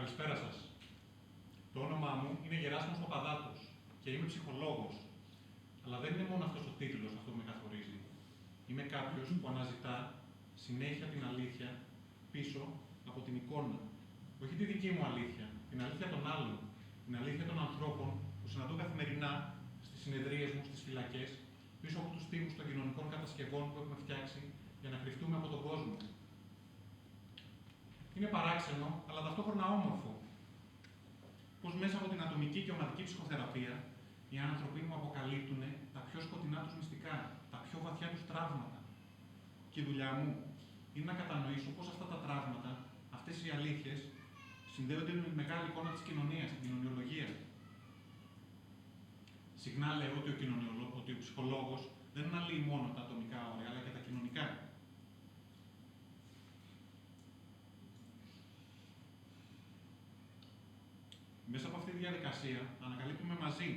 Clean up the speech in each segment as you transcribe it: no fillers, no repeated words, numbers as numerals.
Καλησπέρα σας. Το όνομά μου είναι Γεράσιμος Παπαδάτος και είμαι ψυχολόγος. Αλλά δεν είναι μόνο αυτός ο τίτλος αυτό που με καθορίζει. Είμαι κάποιος που αναζητά συνέχεια την αλήθεια πίσω από την εικόνα. Όχι τη δική μου αλήθεια, την αλήθεια των άλλων. Την αλήθεια των ανθρώπων που συναντώ καθημερινά στις συνεδρίες μου, στις φυλακές, πίσω από τους τοίχους των κοινωνικών κατασκευών που έχουμε φτιάξει για να κρυφτούμε από τον κόσμο. Είναι παράξενο, αλλά ταυτόχρονα όμορφο, πως μέσα από την ατομική και ομαδική ψυχοθεραπεία οι άνθρωποι μου αποκαλύπτουν τα πιο σκοτεινά τους μυστικά, τα πιο βαθιά τους τραύματα. Και η δουλειά μου είναι να κατανοήσω πως αυτά τα τραύματα, αυτές οι αλήθειες, συνδέονται με τη μεγάλη εικόνα της κοινωνίας, την κοινωνιολογία. Συχνά λέω ότι ο ψυχολόγος δεν αναλύει μόνο τα ατομικά όρια, αλλά και τα κοινωνικά. Μέσα από αυτή τη διαδικασία ανακαλύπτουμε μαζί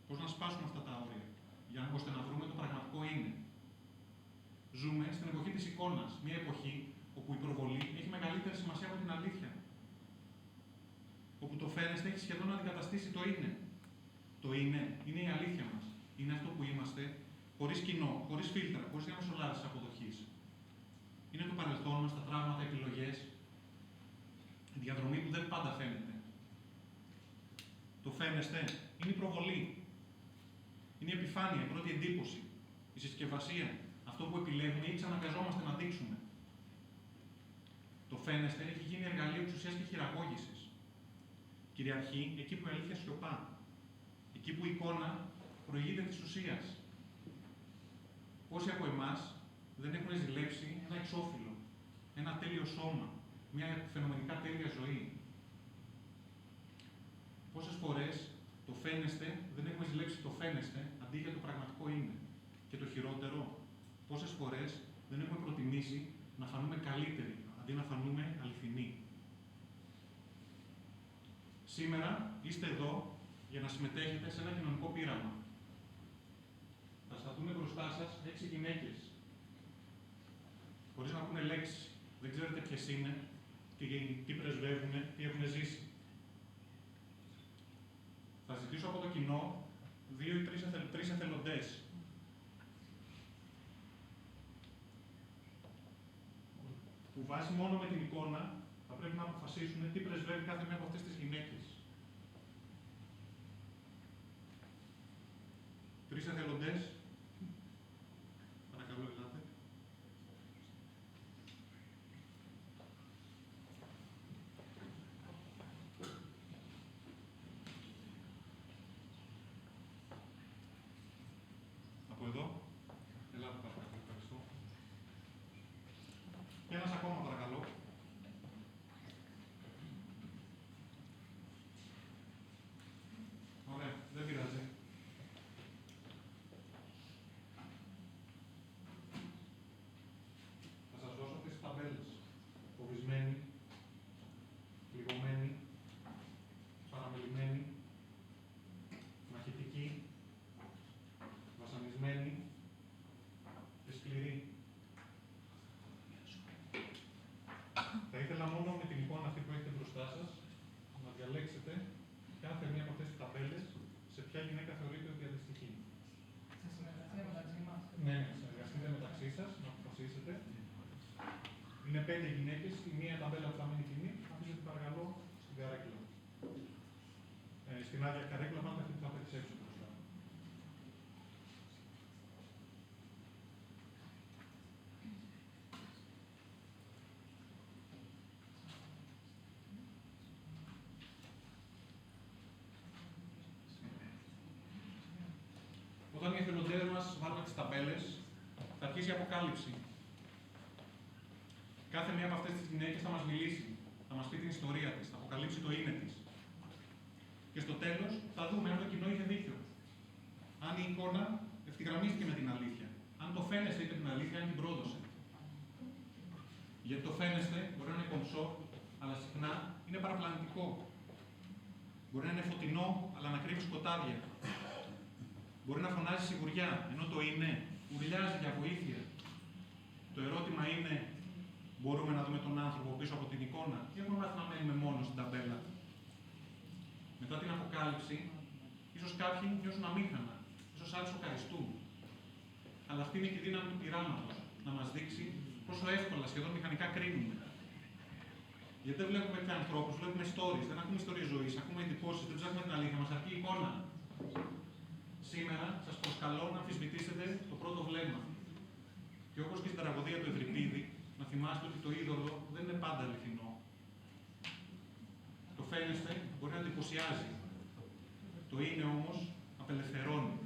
πώς να σπάσουμε αυτά τα όρια, ώστε να βρούμε το πραγματικό είναι. Ζούμε στην εποχή της εικόνας, μια εποχή όπου η προβολή έχει μεγαλύτερη σημασία από την αλήθεια. Όπου το φαίνεστε έχει σχεδόν αντικαταστήσει το είναι. Το είναι η αλήθεια μας. Είναι αυτό που είμαστε, χωρίς κοινό, χωρίς φίλτρα, χωρίς διαμεσολάβηση αποδοχής. Είναι το παρελθόν μας, τα τραύματα, επιλογές, η διαδρομή που δεν πάντα φαίνεται. Το φαίνεστε είναι η προβολή. Είναι η επιφάνεια, η πρώτη εντύπωση, η συσκευασία, αυτό που επιλέγουμε ή ξαναγκαζόμαστε να δείξουμε. Το φαίνεστε έχει γίνει εργαλείο εξουσίας και χειραγώγησης. Κυριαρχεί εκεί που η αλήθεια σιωπά. Εκεί που η εικόνα προηγείται της ουσίας. Πόσοι από εμάς δεν έχουν ζηλέψει ένα εξώφυλλο, ένα τέλειο σώμα, μια φαινομενικά τέλεια ζωή. Πόσες φορές το φαίνεστε δεν έχουμε ζηλέψει το φαίνεστε αντί για το πραγματικό είναι. Και το χειρότερο, πόσες φορές δεν έχουμε προτιμήσει να φανούμε καλύτεροι αντί να φανούμε αληθινοί. Σήμερα είστε εδώ για να συμμετέχετε σε ένα κοινωνικό πείραμα. Θα σταθούν μπροστά σας 6 γυναίκες. Χωρίς να πούνε λέξη. Δεν ξέρετε ποιες είναι, τι πρεσβεύουν, τι έχουν ζήσει. Θα ζητήσω από το κοινό 2 ή 3 εθελοντές. Που βάσει μόνο με την εικόνα θα πρέπει να αποφασίσουν τι πρεσβεύει κάθε μία από αυτές τις γυναίκες. 3 εθελοντές. Παρακαλώ, ελάτε. Από εδώ. Ελάτε, παρακαλώ. Ευχαριστώ. Και ένας ακόμα, παρακαλώ. Ωραία, δεν πειράζει. Θα σας δώσω αυτές τις ταμπέλες. Φοβισμένοι, πληγωμένοι, παραμελημένοι, μαχητικοί, βασανισμένοι και σκληροί. Θα ήθελα μόνο με την εικόνα αυτή που έχετε μπροστά σας να διαλέξετε κάθε μία από αυτές τις ταμπέλες σε ποια γυναίκα θεωρείτε ότι αντιστοιχεί. Θα συνεργαστείτε μεταξύ μας. Ναι, συνεργαστείτε μεταξύ σας, να αποφασίσετε. Είναι 5 γυναίκες, η μία ταμπέλα που θα μείνει κοινή, αφήστε την παρακαλώ στην καρέκλα. Στην άδεια καρέκλα πάντα αυτή που θα πέτυχε έξω μπροστά. Όταν οι εθελοντές μας βάλουν τις ταμπέλες, θα αρχίσει η αποκάλυψη. Κάθε μία από αυτές τις γυναίκες θα μας μιλήσει, θα μας πει την ιστορία της, θα αποκαλύψει το είναι της. Και στο τέλος θα δούμε αν το κοινό είχε δίκιο. Αν η εικόνα ευθυγραμμίστηκε με την αλήθεια. Αν το φαίνεστε είπε την αλήθεια, αν την πρόδωσε. Γιατί το φαίνεστε μπορεί να είναι κομψό, αλλά συχνά είναι παραπλανητικό. Μπορεί να είναι φωτεινό, αλλά να κρύβει σκοτάδια. Μπορεί να φωνάζει σιγουριά, ενώ το είναι ουρλιάζει για βοήθεια. Το ερώτημα είναι, μπορούμε να δούμε τον άνθρωπο πίσω από την εικόνα ή έχουμε μάθει να μένουμε μόνο στην ταμπέλα. Μετά την αποκάλυψη, ίσως κάποιοι νιώσουν αμήχανα, ίσως άλλοι σοκαριστούν. Αλλά αυτή είναι και η δύναμη του πειράματος, να μας δείξει πόσο εύκολα, σχεδόν μηχανικά κρίνουμε. Γιατί δεν βλέπουμε πια ανθρώπους, βλέπουμε stories, δεν ακούμε ιστορίες ζωής, ακούμε εντυπώσεις, δεν ψάχνουμε την αλήθεια, μας αρκεί η εικόνα. Σήμερα σας προσκαλώ να αμφισβητήσετε το πρώτο βλέμμα. Και όπως και στην τραγωδία του Ευρυπίδη, να θυμάστε ότι το είδωλο δεν είναι πάντα αληθινό. Το φαίνεστε μπορεί να εντυπωσιάζει. Το είναι όμως απελευθερώνει.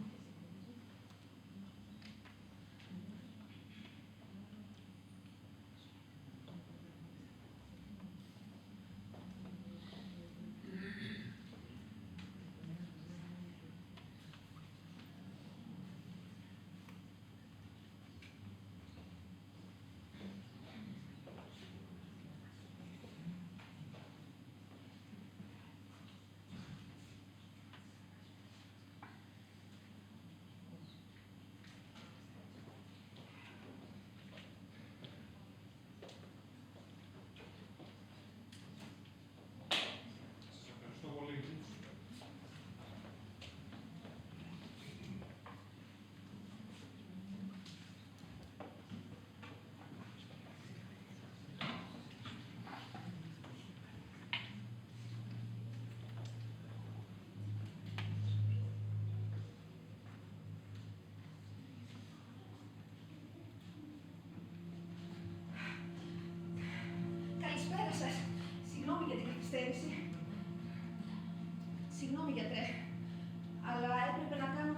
Καλησπέρα σας. Συγγνώμη για την καθυστέρηση. Συγγνώμη, γιατρέ. Αλλά έπρεπε να κάνω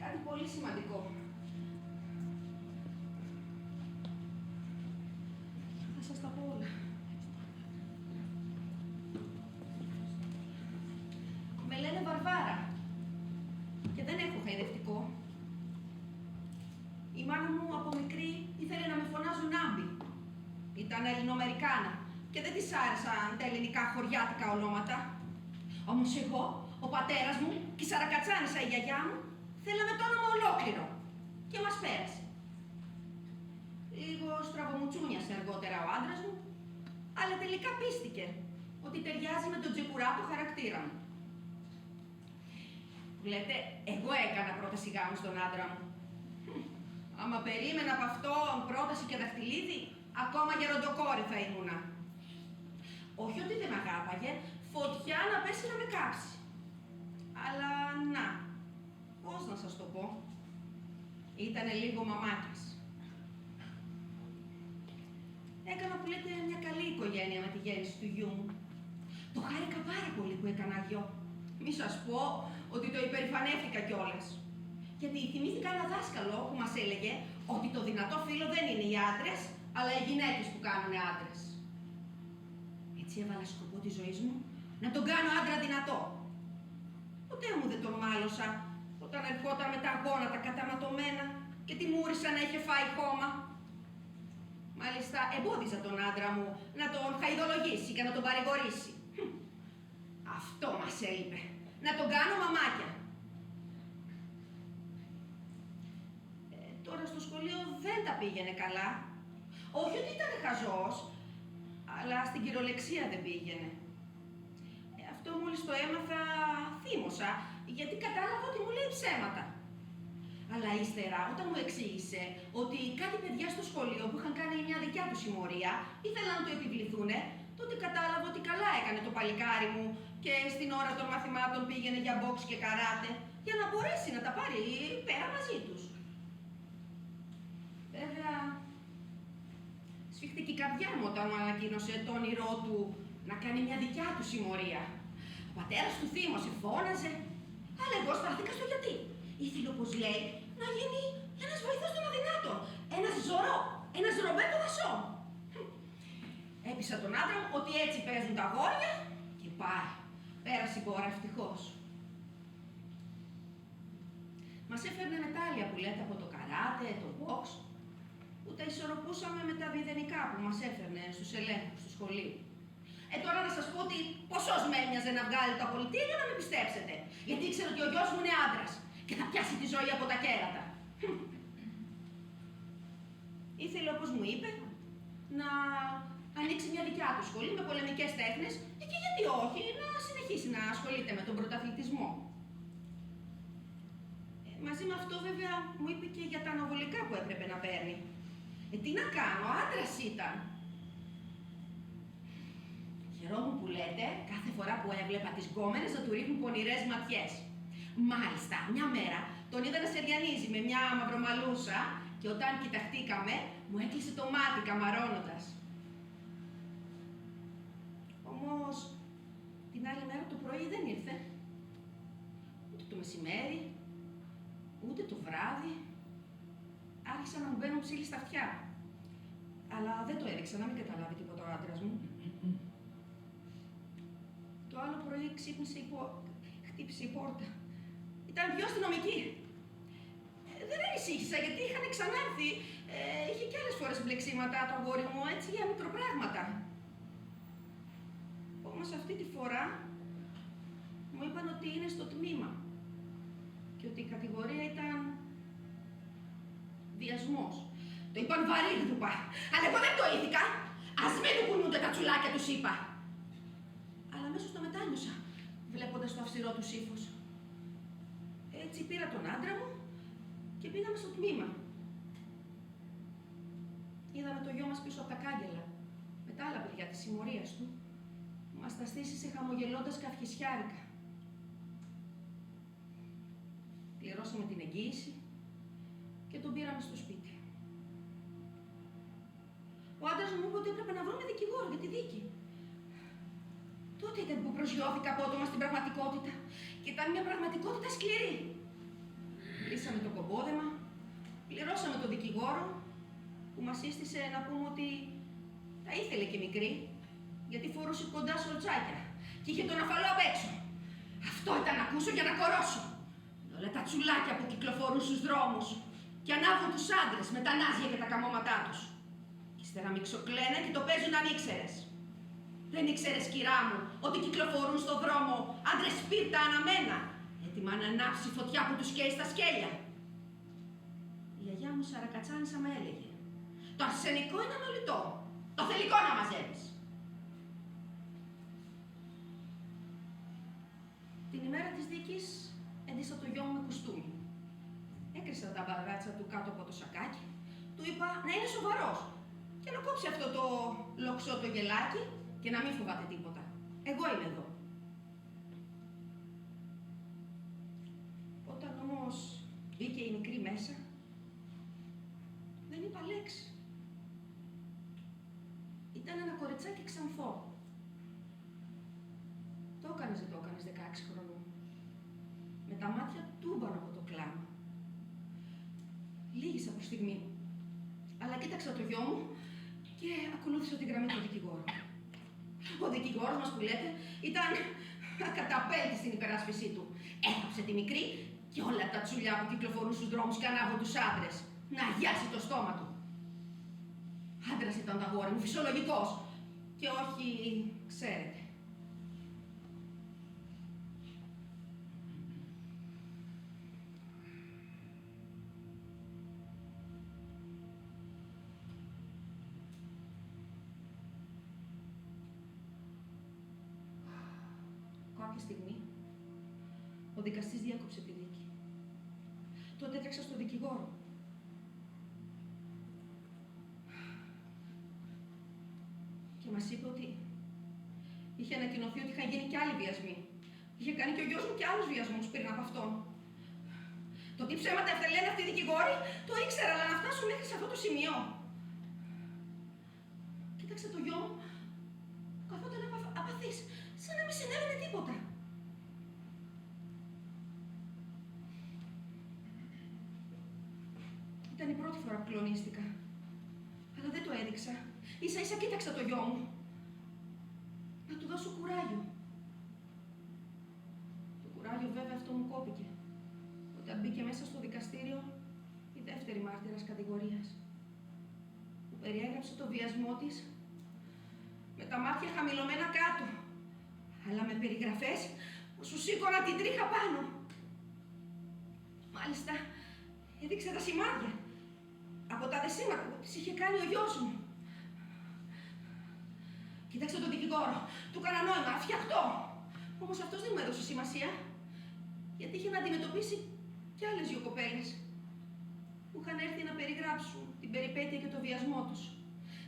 κάτι πολύ σημαντικό. Θα σας τα πω όλα. Με λένε Βαρβάρα. Και δεν έχω χαϊδευτικό. Η μάνα μου από μικρή ήθελε να με φωνάζουν Άμπη. Ήταν Ελληνοαμερικάνα και δεν της άρεσαν τα ελληνικά χωριάτικα ονόματα. Όμως εγώ, ο πατέρας μου και η Σαρακατσάνισσα η γιαγιά μου θέλαμε το όνομα ολόκληρο και μας πέρασε. Λίγο στραβομουτσούνιασε αργότερα ο άντρας μου, αλλά τελικά πίστηκε ότι ταιριάζει με τον τζεκουράτο χαρακτήρα μου. Βλέπετε, εγώ έκανα πρόταση γάμου στον άντρα μου. Άμα περίμενα από αυτόν πρόταση και δαχτυλίδι, ακόμα γεροντοκόρη θα ήμουνα. Όχι ότι δεν μ' αγάπαγε, φωτιά να πέσει να με κάψει. Αλλά να, πώς να σας το πω, ήτανε λίγο μαμάκης. Έκανα που λέτε μια καλή οικογένεια με τη γέννηση του γιού μου. Το χάρηκα πάρα πολύ που έκανα γιο. Μη σας πω ότι το υπερηφανεύτηκα κιόλας. Γιατί θυμήθηκα ένα δάσκαλο που μας έλεγε ότι το δυνατό φύλο δεν είναι οι άντρες, αλλά οι γυναίκες που κάνουν άντρες. Έτσι έβαλα σκοπό της ζωής μου να τον κάνω άντρα δυνατό. Ποτέ μου δεν τον μάλωσα όταν ερχόταν με τα γόνατα καταματωμένα και τη μούρισα να είχε φάει χώμα. Μάλιστα εμπόδιζα τον άντρα μου να τον χαϊδολογήσει και να τον παρηγορήσει. Αυτό μας έλειπε. Να τον κάνω μαμάκια. Τώρα στο σχολείο δεν τα πήγαινε καλά. Όχι ότι ήταν χαζός, αλλά στην κυρολεξία δεν πήγαινε. Αυτό μόλις το έμαθα, θύμωσα, γιατί κατάλαβα ότι μου λέει ψέματα. Αλλά ύστερα, όταν μου εξήγησε ότι κάτι παιδιά στο σχολείο που είχαν κάνει μια δικιά του συμμορία ήθελαν να το επιβληθούνε, τότε κατάλαβα ότι καλά έκανε το παλικάρι μου και στην ώρα των μαθημάτων πήγαινε για box και καράτε για να μπορέσει να τα πάρει πέρα μαζί τους. Βέβαια, σφίχτηκε η καρδιά μου όταν μου ανακοίνωσε το όνειρό του να κάνει μια δικιά του συμμορία. Ο πατέρας του θύμωσε, φώναζε, αλλά εγώ στάθηκα στο γιατί. Ήθελε, όπως λέει, να γίνει ένας βοηθός των αδυνάτων, ένας Ζωρό, ένας Ρομπέτο Δασό. Έπεισα τον άντρα μου ότι έτσι παίζουν τα αγόρια και πάει. Πέρασε η κόρα ευτυχώς. Μας έφερνε μετάλλια που λέτε από το καράτε, το box, που τα ισορροπούσαμε με τα μηδενικά που μας έφερνε στους ελέγχους του σχολείου. Τώρα να σας πω ότι ποσός με έμοιαζε να βγάλει το απολυτήριο να με πιστέψετε. Γιατί ήξερα ότι ο γιος μου είναι άντρας και θα πιάσει τη ζωή από τα κέρατα. Ήθελε, όπως μου είπε, να ανοίξει μια δικιά του σχολή με πολεμικές τέχνες και γιατί όχι να συνεχίσει να ασχολείται με τον πρωταθλητισμό. Μαζί με αυτό βέβαια μου είπε και για τα αναβολικά που έπρεπε να παίρνει. Τι να κάνω, άντρας ήταν. Χαιρόμουν που λέτε κάθε φορά που έβλεπα τις γκόμενες να του ρίχνουν πονηρές ματιές. Μάλιστα, μια μέρα τον είδα να σεριανίζει με μια μαυρομαλούσα και όταν κοιταχτήκαμε μου έκλεισε το μάτι καμαρώνοντας. Όμως την άλλη μέρα το πρωί δεν ήρθε. Ούτε το μεσημέρι, ούτε το βράδυ. Άρχισαν να μου μπαίνουν ψήλοι στα αυτιά. Αλλά δεν το έδειξα να μην καταλάβει τίποτα ο άντρας μου. Το άλλο πρωί ξύπνησε χτύπησε η πόρτα. Ήταν δυο αστυνομικοί. Δεν ανησύχησα γιατί είχαν ξανάρθει. Είχε κι άλλες φορές μπλεξίματα το αγόρι μου, έτσι για μικροπράγματα. Όμως αυτή τη φορά μου είπαν ότι είναι στο τμήμα και ότι η κατηγορία ήταν βιασμός. Το είπαν βαρύγδουπα, αλλά εγώ δεν το είδηκα. Ας μην του κουνούνται τα τσουλάκια, τους είπα. Αλλά αμέσως το μετάνιωσα, βλέποντας το αυστηρό του ύφος. Έτσι πήρα τον άντρα μου και πήγαμε στο τμήμα. Είδαμε το γιο μας πίσω από τα κάγκελα, με τα άλλα παιδιά της συμμορίας του. Μας τα στήσισε χαμογελώντας καυχισιάρικα. Πληρώσαμε την εγγύηση και τον πήραμε στο σπίτι. Ο άντρας μου είπε ότι έπρεπε να βρούμε δικηγόρο για τη δίκη. Τότε ήταν που προσγειώθηκα απότομα στην πραγματικότητα και ήταν μια πραγματικότητα σκληρή. Λύσαμε το κομπόδεμα, πληρώσαμε τον δικηγόρο που μας σύστησε να πούμε ότι τα ήθελε και μικρή, γιατί φορούσε κοντά σορτσάκια και είχε τον αφαλό απ' έξω. Αυτό ήταν να ακούσω για να κορώσω. Όλα τα τσουλάκια που κυκλοφορούν στους δρόμους και ανάβουν τους άντρες με τα νάζια και τα καμώματά τους. Ύστερα μιξοκλαίνε και το παίζουν αν ήξερες. Δεν ήξερες, κυρά μου, ότι κυκλοφορούν στον δρόμο άντρες σπίρτα αναμένα, έτοιμα να ανάψει φωτιά που τους καίει στα σκέλια. Η γιαγιά μου σαρακατσάνισα με έλεγε: το αρσενικό είναι ανολυτό. Το θελικό να μαζεύεις. Την ημέρα της δίκης έντυσα το γιο μου με κουστούμι. Έκρισα τα μπαράτσα του κάτω από το σακάκι, του είπα να είναι σοβαρός και να κόψει αυτό το λοξό το γελάκι και να μην φοβάται τίποτα. Εγώ είμαι εδώ. Όταν όμως μπήκε η μικρή μέσα, δεν είπα λέξη. Ήταν ένα κοριτσάκι ξανθό. Το έκανες, δεν το έκανες 16 χρονών. Με τα μάτια τούμπανο από το κλάμα. Λύγησα προς στιγμή. Αλλά κοίταξα το γιο μου και ακολούθησα τη γραμμή του δικηγόρου. Ο δικηγόρος μας που λέτε ήταν ακαταπέλτη στην υπεράσπιση του. Έθαψε τη μικρή και όλα τα τσουλιά που κυκλοφορούν στους δρόμους και ανάβουν τους άντρες. Να αγιάσει το στόμα του. Άντρας ήταν το αγόρι μου, φυσιολογικός. Και όχι, ξέρετε. Κάποια στιγμή, ο δικαστής διάκοψε τη δίκη. Τότε έτρεξα στο δικηγόρο. Και μας είπε ότι είχε ανακοινωθεί ότι είχαν γίνει κι άλλοι βιασμοί. Είχε κάνει και ο γιος μου κι άλλους βιασμούς πριν από αυτόν. Το τι ψέματα ευτελένε αυτοί οι δικηγόροι, το ήξερα, αλλά να φτάσουν μέχρι σε αυτό το σημείο. Κοίταξε το γιο μου, καθόταν απαθής, σαν να μην συνέβαινε τίποτα. Ήταν η πρώτη φορά που κλονίστηκα, αλλά δεν το έδειξα. Ίσα-ίσα κοίταξα το γιο μου. Να του δώσω κουράγιο. Το κουράγιο βέβαια αυτό μου κόπηκε. Όταν μπήκε μέσα στο δικαστήριο η δεύτερη μάρτυρας κατηγορίας. Μου περιέγραψε το βιασμό της με τα μάτια χαμηλωμένα κάτω, αλλά με περιγραφές που σου σήκωνα την τρίχα πάνω. Μάλιστα έδειξε τα σημάδια από τα δεσίματα που της είχε κάνει ο γιος μου. Κοίταξε τον δικηγόρο. Του έκανα νόημα, φτιαχτό. Όμως αυτός δεν μου έδωσε σημασία. Γιατί είχε να αντιμετωπίσει κι άλλες δύο κοπέλες που είχαν έρθει να περιγράψουν την περιπέτεια και το βιασμό τους.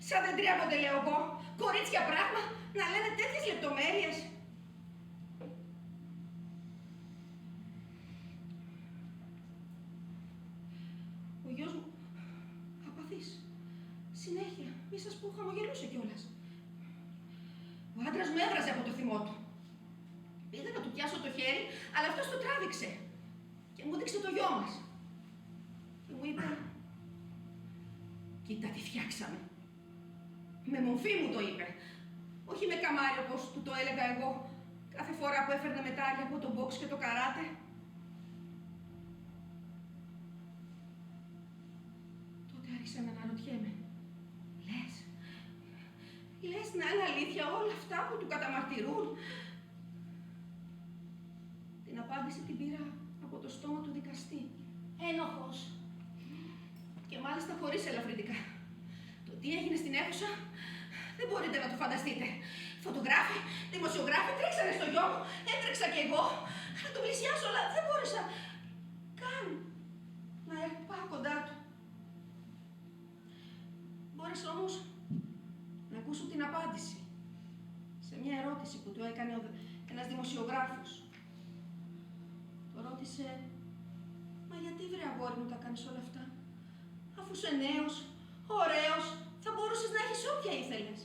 Σαν δεν τρέπονται, λέω εγώ, κορίτσια πράγμα, να λένε τέτοιες λεπτομέρειες. Ο γιος μου, απαθής, συνέχεια, μη σας πω, χαμογελούσε κιόλας. Ο άντρας μου έβραζε από το θυμό του. Πήγα να του πιάσω το χέρι, αλλά αυτός το τράβηξε και μου δείξε το γιο μας. Και μου είπε, κοίτα τι φτιάξαμε. Με μορφή μου το είπε. Όχι με καμάρι όπως του το έλεγα εγώ κάθε φορά που έφερνε μετάλλια από το box και το καράτε. Τότε άρχισα να αναρωτιέμαι. Λες να είναι αλήθεια όλα αυτά που του καταμαρτυρούν. Την απάντηση την πήρα από το στόμα του δικαστή. Ένοχος. Και μάλιστα χωρίς ελαφρυντικά. Το τι έγινε στην αίθουσα δεν μπορείτε να το φανταστείτε. Φωτογράφοι, δημοσιογράφοι τρέξανε στο γιο μου, έτρεξα κι εγώ. Να τον πλησιάσω, αλλά δεν μπόρεσα καν να πάω κοντά του. Μπόρεσα όμως να ακούσω την απάντηση σε μια ερώτηση που του έκανε ένας δημοσιογράφος. Το ρώτησε, μα γιατί βρε αγόρι μου τα κάνεις όλα αυτά, αφού είσαι νέος, ωραίος, θα μπορούσες να έχεις όποια ήθελες.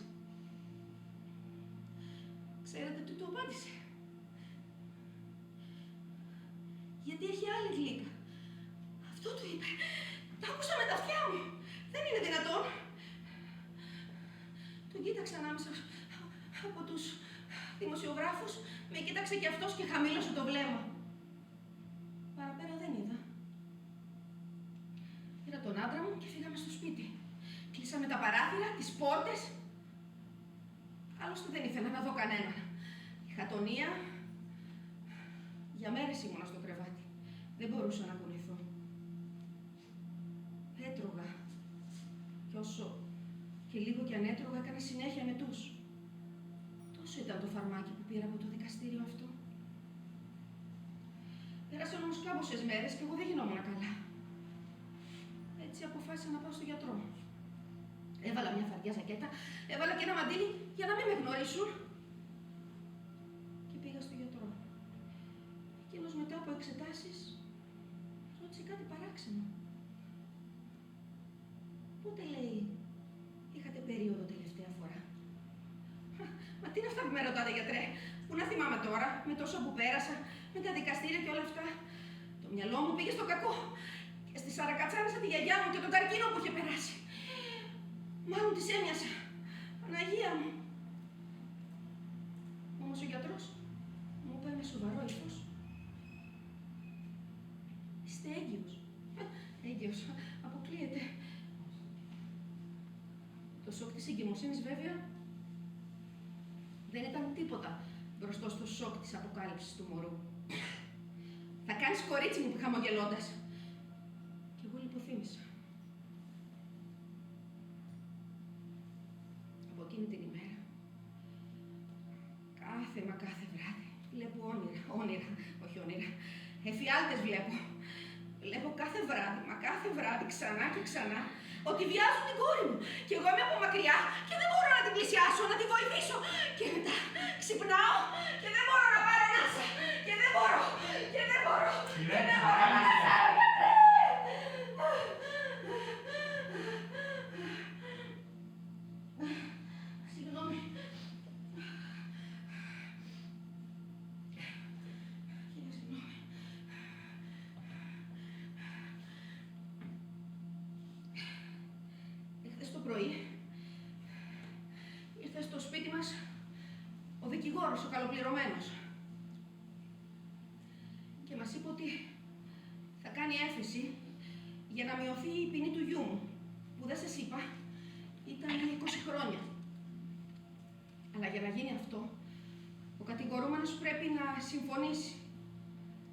Ξέρετε τι του απάντησε? Γιατί έχει άλλη γλύκα. Αυτό του είπε. Τα άκουσα με τα αυτιά μου. Δεν είναι δυνατόν. Τον κοίταξε ανάμεσα από τους δημοσιογράφους, με κοίταξε κι αυτός και χαμήλωσε το βλέμμα. Παραπέρα δεν είδα. Πήρα τον άντρα μου και φύγαμε στο σπίτι. Κλείσαμε τα παράθυρα, τις πόρτες. Άλλωστε δεν ήθελα να δω κανέναν. Είχα ατονία. Για μέρες ήμουνα στο κρεβάτι. Δεν μπορούσα να κουνηθώ. Έτρωγα. Κι όσο και λίγο κι αν έτρωγα, έκανα συνέχεια μετούς. Τόσο ήταν το φαρμάκι που πήρα από το δικαστήριο αυτό. Πέρασαν όμως κάμποσες μέρες και εγώ δεν γινόμουν καλά. Έτσι αποφάσισα να πάω στο γιατρό. Έβαλα μια φαρδιά ζακέτα, έβαλα και ένα μαντίλι για να μην με γνωρίσουν. Και πήγα στο γιατρό. Εκείνος μετά από εξετάσεις ρώτησε κάτι παράξενο. Πότε, λέει, είχατε περίοδο τελευταία φορά? Μα τι είναι αυτά που με ρωτάτε, γιατρέ? Πού να θυμάμαι τώρα, με τόσο που πέρασα, με τα δικαστήρια και όλα αυτά. Το μυαλό μου πήγε στο κακό. Και στη σαρακατσάρισα τη γιαγιά μου και τον καρκίνο που είχε περάσει. Μάλλον της έμοιασα. Παναγία μου. Όμως ο γιατρός μου είπε με σοβαρό ύφος. Είστε έγκυος. Έγκυος. Αποκλείεται. Το σοκ της εγκυμοσύνης βέβαια δεν ήταν τίποτα μπροστά στο σοκ της αποκάλυψης του μωρού. Θα κάνεις κορίτσι μου, χαμογελώντας. Κι εγώ λιποθύμησα. Από εκείνη την ημέρα, κάθε βράδυ, βλέπω όνειρα, όχι όνειρα, εφιάλτες βλέπω. Βλέπω κάθε βράδυ, ξανά και ξανά, ότι βιάζουν την κόρη μου. Και εγώ είμαι από μακριά και δεν μπορώ να την πλησιάσω, να τη βοηθήσω. Και μετά ξυπνάω και δεν μπορώ να πάρω ανάσα. Και δεν μπορώ. να ανασάρω. Συγγνώμη. Εχθές το πρωί ήρθε στο σπίτι μας ο δικηγόρος, ο καλοπληρωμένος. Και μας είπε ότι θα κάνει έφεση για να μειωθεί η ποινή του γιού μου, που δεν σας είπα, ήταν 20 χρόνια. Αλλά για να γίνει αυτό, ο κατηγορούμενος πρέπει να συμφωνήσει,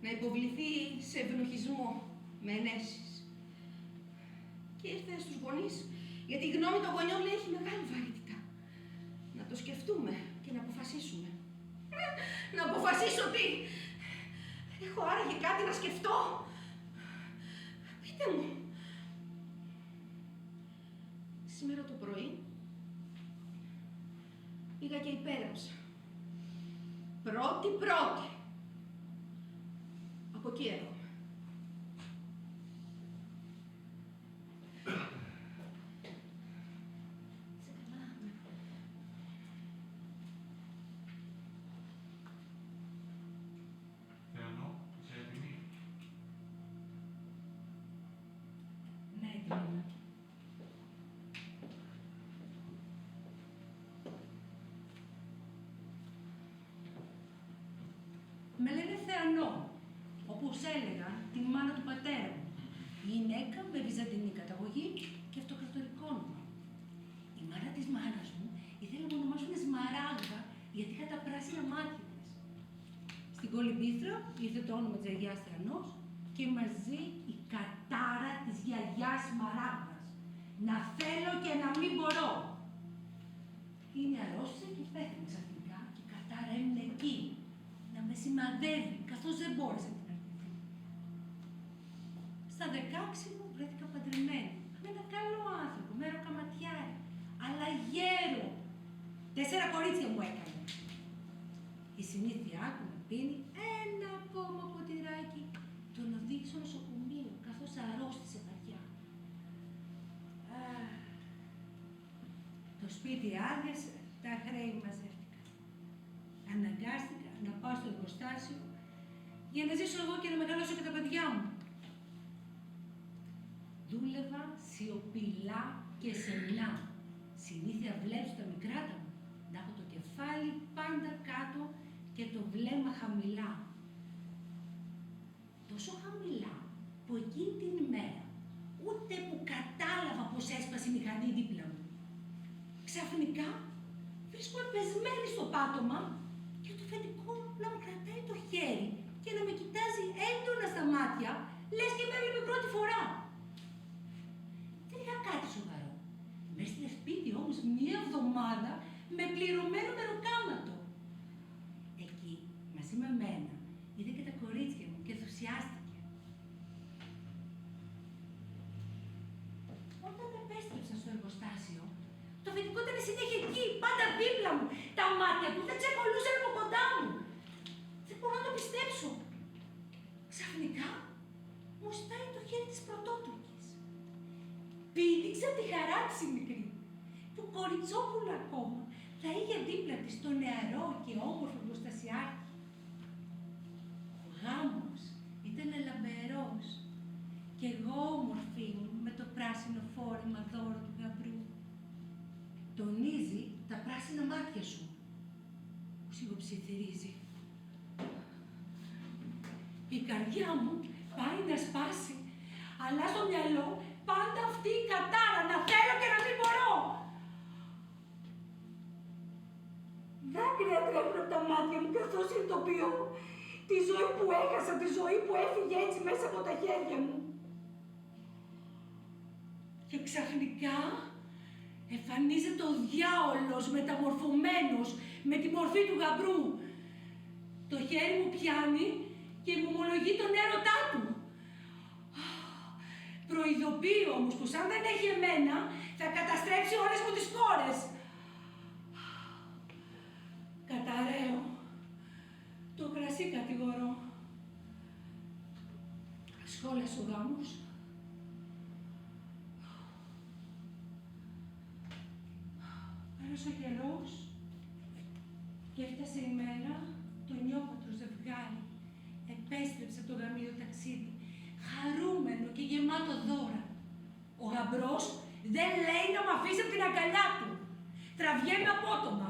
να υποβληθεί σε ευνοχισμό με ενέσεις. Και ήρθε στους γονείς, γιατί η γνώμη των γονιών, λέει, έχει μεγάλη βαρύτητα. Να το το σκεφτούμε και να αποφασίσουμε. Να αποφασίσω τι! Έχω άραγε κάτι να σκεφτώ. Πείτε μου. Σήμερα το πρωί πήγα και υπέγραψα. Πρώτη. Από εκεί έρχομαι. Θεανό, είσαι έτοιμη? Ναι, έτοιμη είμαι. Με λένε Θεανό, όπως έλεγα τη μάνα του πατέρα μου. Γυναίκα με βυζαντινή καταγωγή και αυτοκρατορικό όνομα. Η μάνα της μάνας μου ήθελε να με ονομάσουν Σμαράγδα γιατί είχα τα πράσινα μάτια της. Στην Κολυμπήθρα ήρθε το όνομα της γιαγιάς Θεανός και μαζί η κατάρα της γιαγιάς Σμαράγδας. Να θέλω και να μην μπορώ. Είναι αρρώστια και πέθανε ξαφνικά και η κατάρα έμεινε εκεί. Να με σημαδεύει, καθώς δεν μπόρεσε να την αρνηθεί. Στα 16 μου βρέθηκα παντρεμένη με έναν καλό άνθρωπο, με ροκαματιάρι, αλλά γέρο. 4 κορίτσια μου έκανε. Η συνήθειά του να πίνει ένα ακόμα ποτηράκι τον οδήγησε στο νοσοκομείο, καθώς αρρώστησε βαριά. Το σπίτι άδειασε, τα χρέη μαζεύτηκαν. Αναγκάστηκα να πάω στο εργοστάσιο για να ζήσω εγώ και να μεγαλώσω και τα παιδιά μου. Δούλευα σιωπηλά και σεμνά. Συνήθεια βλέπω τα μικράτα μου να έχω το κεφάλι πάντα κάτω και το βλέμμα χαμηλά. Τόσο χαμηλά που εκείνη την ημέρα ούτε που κατάλαβα πως έσπασε η μηχανή δίπλα μου. Ξαφνικά βρίσκομαι πεσμένη στο πάτωμα και το αφεντικό να μου κρατάει το χέρι και να με κοιτάζει έντονα στα μάτια, λες και με έβλεπε πρώτη φορά. Δεν είχα κάτι σοβαρό. Με έστειλε σπίτι όμως 1 εβδομάδα με πληρωμένο μεροκάματο. Εκεί, μαζί με μένα, είδε και τα κορίτσια μου και ενθουσιάστηκε. Όταν επέστρεψα στο εργοστάσιο, το αφεντικό ήταν συνέχεια εκεί, πάντα δίπλα μου. Τα μάτια του δεν ξεκολλούσαν από κοντά μου. Δεν μπορώ να το πιστέψω. Ξαφνικά, μου στάει το χέρι της πρωτότουρκης. Πήδηξε τη χαρά της η μικρή, που κοριτσόπουλο ακόμα θα είχε δίπλα της το νεαρό και όμορφο προστασιάρχη. Ο γάμος ήταν λαμπερός και εγώ όμορφη μου με το πράσινο φόρεμα δώρο του γαμπρού. Τονίζει τα πράσινα μάτια σου, που σιγοψιθυρίζει. Η καρδιά μου πάει να σπάσει, αλλά στο μυαλό πάντα αυτή η κατάρα να θέλω και να μην μπορώ. Δάκρυα τρέχουν από τα μάτια μου καθώς συνειδητοποιώ τη ζωή που έχασα, τη ζωή που έφυγε έτσι μέσα από τα χέρια μου. Και ξαφνικά εμφανίζεται ο διάολος μεταμορφωμένος με τη μορφή του γαμπρού. Το χέρι μου πιάνει και μου ομολογεί τον έρωτά του. Προειδοποιεί όμως πως αν δεν έχει εμένα θα καταστρέψει όλες μου τις κόρες. Καταραίω. Το κρασί κατηγορώ. Σχόλας ο γάμος. Πέρασε ο καιρός και έφτασε η μέρα το νιόπατρο ζευγάρι. Επέστρεψε από το γαμείο ταξίδι, χαρούμενο και γεμάτο δώρα. Ο γαμπρός δεν λέει να μ' αφήσει από την αγκαλιά του. Τραβιέμαι απότομα.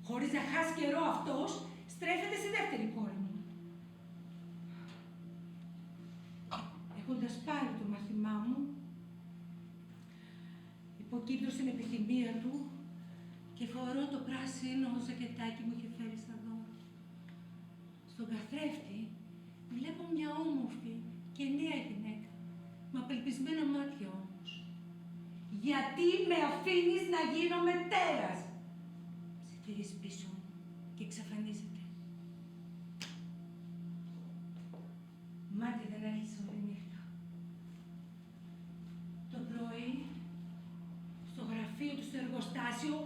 Χωρίς να χάσει καιρό αυτός, στρέφεται στη δεύτερη κόρη μου. Έχοντας πάρει το μαθημά μου, υποκύπτω στην επιθυμία του και φορώ το πράσινο ζακετάκι μου είχε φέρει στα δώρα. Στον καθρέφτη βλέπω μια όμορφη και νέα γυναίκα, με απελπισμένα μάτια όμως. Γιατί με αφήνεις να γίνω μετέρας? γυρίζει πίσω μου και εξαφανίζεται. Μάτι δεν άρχισε όλη νύχτα. Το πρωί, στο γραφείο του στο εργοστάσιο,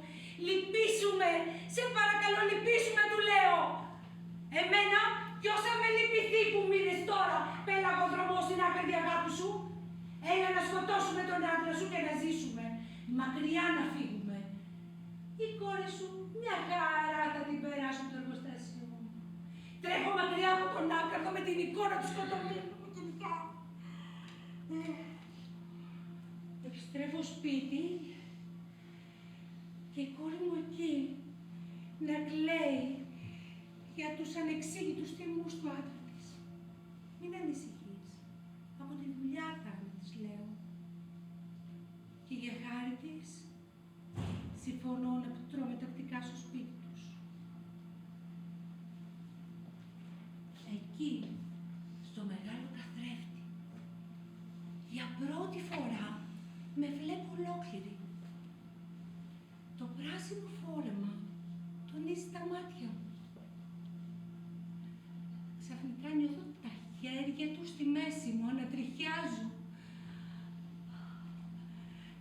λυπήσουμε! Σε παρακαλώ, λυπήσουμε, του λέω! Εμένα, ποιος θα με λυπηθεί που μείνες τώρα πέλαγοδρομό στην άκρη αγάπη σου? Έλα να σκοτώσουμε τον άντρα σου και να ζήσουμε. Μακριά να φύγουμε. Η κόρη σου μια χαρά θα την περάσουν το εργοστάσιο. Τρέχω μακριά από τον άκραδο με την εικόνα του σκοτωμένου μου γενικά. Επιστρέφω σπίτι και η κόρη μου εκεί να κλαίει για τους ανεξήγητους θυμούς του άντρα της. Μην ανησυχείς. Από τη δουλειά θα έρθει, της λέω. Και για χάρη της, συμφωνώ να τρώμε τακτικά στο σπίτι τους. Εκεί, στο μεγάλο καθρέφτη, για πρώτη φορά με βλέπω ολόκληρη. Το πράσινο φόρεμα τονίζει τα μάτια μου. Ξαφνικά νιώθω τα χέρια του στη μέση μου, ανατριχιάζουν.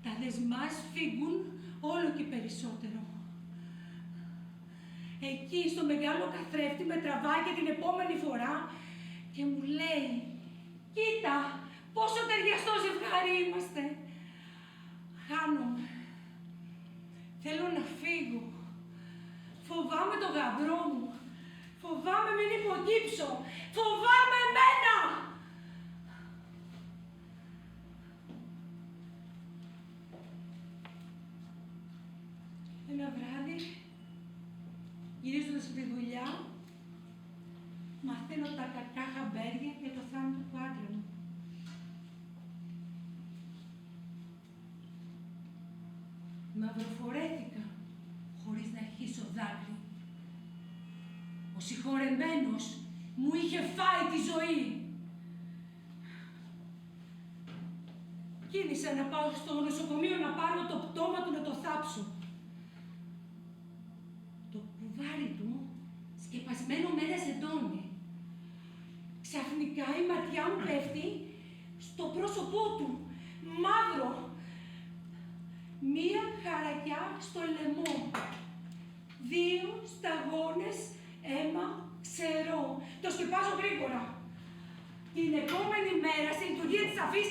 Τα δεσμά σφίγγουν όλο και περισσότερο. Εκεί στο μεγάλο καθρέφτη με τραβάει και την επόμενη φορά και μου λέει «Κοίτα, πόσο ταιριαστό ζευγάρι είμαστε». Χάνομαι. Θέλω να φύγω. Φοβάμαι το γαμπρό μου. Φοβάμαι μην υποκύψω. Φοβάμαι εμένα. Ένα βράδυ, γυρίζοντας από τη δουλειά, μαθαίνω τα κακά χαμπέρια για το θάνατο του άντρα μου. Μαυροφορέθηκα, χωρίς να αρχίσω δάκρυ. Ο συγχωρεμένος μου είχε φάει τη ζωή. Κίνησα να πάω στο νοσοκομείο να πάρω το πτώμα του να το θάψω. Το κουβάρι του, σκεπασμένο με ένα σεντόνι. Ξαφνικά η ματιά μου πέφτει στο πρόσωπό του, μαύρο. Μία χαρακιά στο λαιμό. 2 σταγόνες αίμα ξερό. Το σκεπάζω γρήγορα. Την επόμενη μέρα, στη λειτουργία της αφής,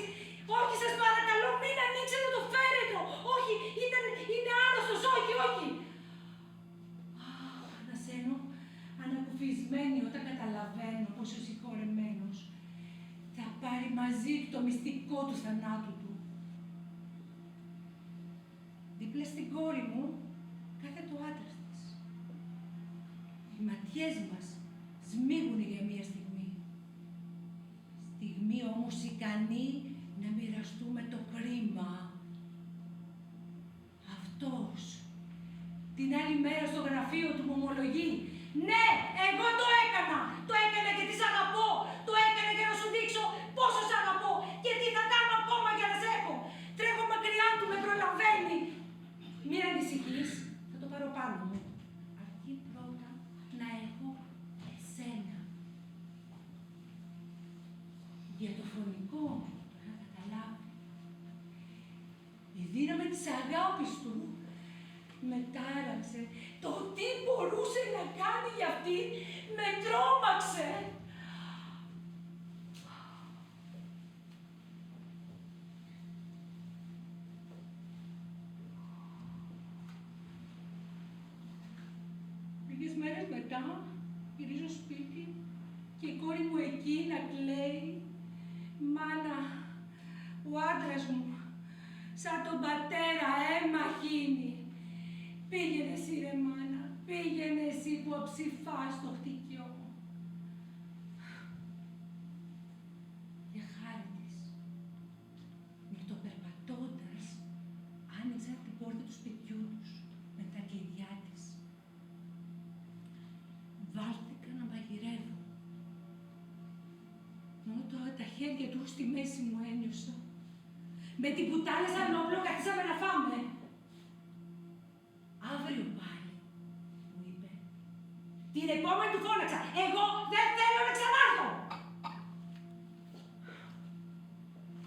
όχι σας παρακαλώ, μην ανοίξετε το φέρετρο. Όχι, είναι άρρωστος, όχι, όχι. Ανασένω, ανακουφισμένη όταν καταλαβαίνω πως ο συγχωρεμένος θα πάρει μαζί του το μυστικό του θανάτου του. Δίπλα στην κόρη μου κάθεται ο άντρας της. Οι ματιές μας σμίγουνε για μία στιγμή. Στιγμή όμως ικανή να μοιραστούμε το κρίμα. Αυτός την άλλη μέρα στο γραφείο του μου ομολογεί «Ναι, εγώ το έκανα! Το έκανα γιατί σ' αγαπώ! Το έκανα για να σου δείξω πόσο σ' αγαπώ και τι θα κάνω ακόμα για να σ' έχω! Τρέχω μακριά του, με προλαβαίνει! Μην ανησυχείς, θα το πάρω πάνω μου. Αρκεί πρώτα να έχω εσένα». Για το φωνικό να καταλάβει. Η δύναμη της αγάπης του με τάραξε. Το τι μπορούσε να κάνει για αυτή με τρόμαξε. Λίγες μέρες μετά γυρίζω σπίτι και η κόρη μου εκεί να κλαίει. «Μάνα, ο άντρας μου, σαν τον πατέρα αίμα χύνει. Πήγαινε εσύ ρε μάνα, πήγαινε εσύ που αψηφάς το χτυκιό». Για χάρη της, νυχτοπερπατώντας, άνοιξαν την πόρτα του σπιτιού τους με τα κλειδιά της. Βάλθηκα να μαγειρεύω. Μόνο τώρα τα χέρια του στη μέση μου ένιωσα. Με την πουτάνα σαν όπλο καθίσαμε να φάμε. Αύριο πάλι, Την επόμενη του φώναξα. Εγώ δεν θέλω να ξανάρθω.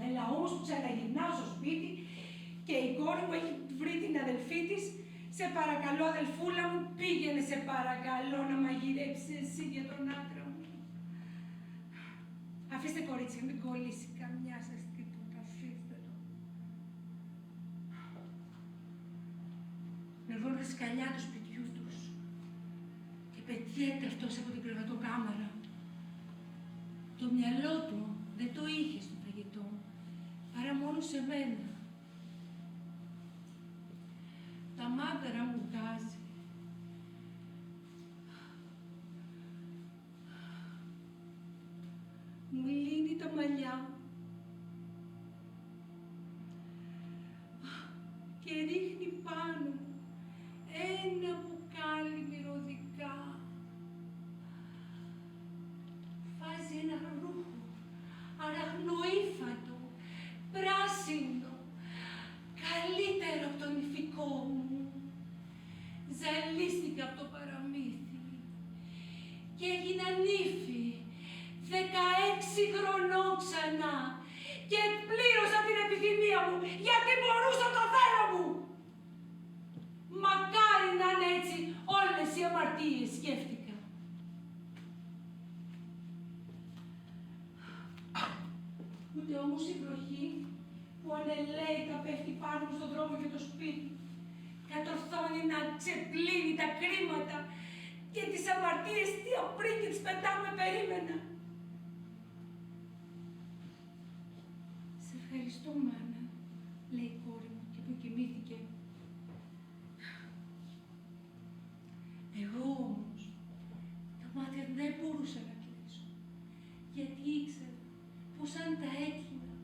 Έλα όμως που ξαναγυρνάω στο σπίτι και η κόρη μου έχει βρει την αδελφή της. Σε παρακαλώ, αδελφούλα μου, πήγαινε σε παρακαλώ να μαγειρέψεις εσύ για τον άντρα μου. Αφήστε κορίτσια, μην κολλήσει καμιά σας τίποτα, αφήστε το. Νερβώνουν τα σκαλιά του σπιτιού τους και πετιέται αυτός από την κρεβατοκάμαρα. Το μυαλό του δεν το είχε στο φαγητό, παρά μόνο σε μένα. Τα μάτερα μου βγάζει. Μου λύνει τα μαλλιά και ρίχνει πάνω ένα μπουκάλι μυρωδικά. Βάζει ένα ρούχο αραχνοήφατο, πράσινο, καλύτερο από τον ηφικό μου. Ζαλίστηκα από το παραμύθι και έγινα νύφη, 16 χρονών ξανά, και πλήρωσα την επιθυμία μου γιατί μπορούσα το θέλω μου. Μακάρι να είναι έτσι όλες οι αμαρτίες, σκέφτηκα. Ούτε όμως η βροχή που ανελαίητα πέφτει πάνω μου στον δρόμο για το σπίτι κατορθώνει να ξεπλύνει τα κρίματα και τις αμαρτίες τι πριν και τις πετάμε περίμενα. Σε ευχαριστώ, μάνα, λέει η κόρη μου και αποκοιμήθηκε. Εγώ όμως τα μάτια δεν μπορούσα να κλείσω, γιατί ήξερα πως αν τα έκλεινα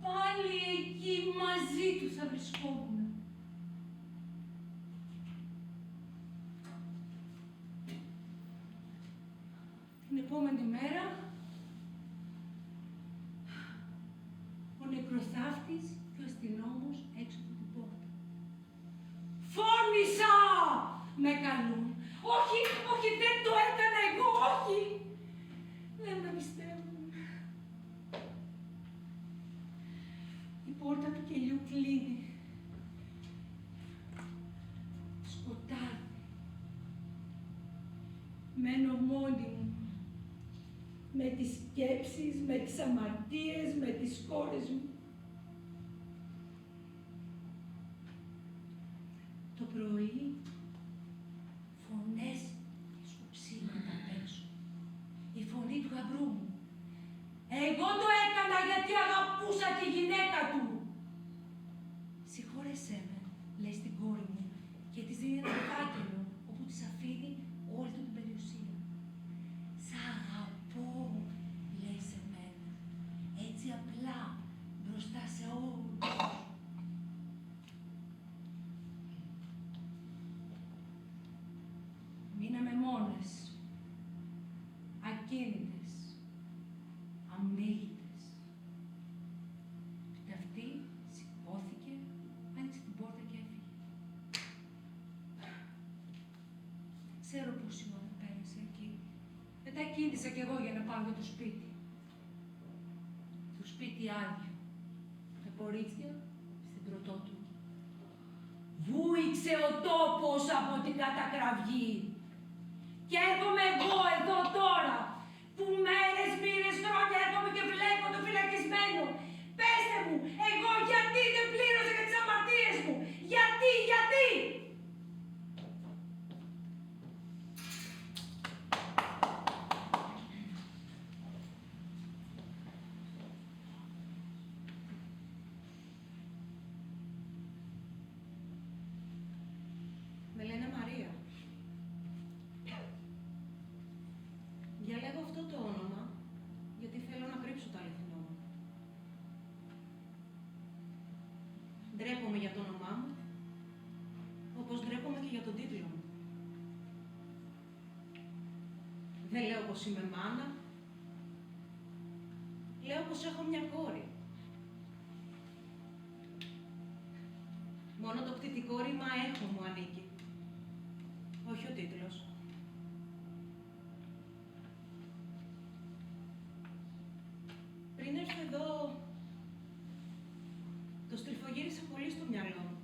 πάλι εκεί μαζί του θα βρισκόμουν. Την επόμενη μέρα, ο νεκροθάφτης και ο αστυνόμος έξω από την πόρτα. Φώνησα! Με καλούν. Όχι, όχι, δεν το έκανα εγώ, όχι! Δεν με πιστεύουν. Η πόρτα του κελιού κλείνει. Σκοτάδι. Μένω μόνη μου. Με τις σκέψεις, με τις αμαρτίες, με τις κόρες μου. Το πρωί, φωνές και σκοψίματα απ' έξω. Η φωνή του γαμπρού μου. Εγώ το έκανα γιατί αγαπούσα τη γυναίκα του. Συγχώρεσέ με, λέει στην κόρη μου και της δίνει ένα φάκελο όπου της αφήνει όλη του την περιουσία. Σ' αγαπώ, λέει σε μένα, έτσι απλά, μπροστά σε όλους. Μείναμε μόνες, ακίνητες, αμήλυτες. Και αυτή σηκώθηκε, άνοιξε την πόρτα και έφυγε. Ξέρω πόση ώρα πέρασε εκεί. Μετά κίνησα κι εγώ για να πάω για το σπίτι. Το σπίτι άδειο. Τα κορίτσια στην πρωτότου. Βούηξε ο τόπος από την κατακραυγή. Και έρχομαι εγώ εδώ τώρα, που μέρες, μήνες, χρόνια έρχομαι και βλέπω το φυλακισμένο. Πέστε μου, εγώ γιατί δεν πλήρωσα για τις αμαρτίες μου. Γιατί! Με λένε Μαρία. Διαλέγω αυτό το όνομα, γιατί θέλω να κρύψω το αληθινό μου. Ντρέπομαι για το όνομά μου, όπως ντρέπομαι και για τον τίτλο μου. Δεν λέω πως είμαι μάνα, λέω πως έχω μια κόρη. Μόνο το πτυτικό ρήμα «έχω» μου ανήκει, όχι ο τίτλος. στριφογύρισα πολύ στο μυαλό μου.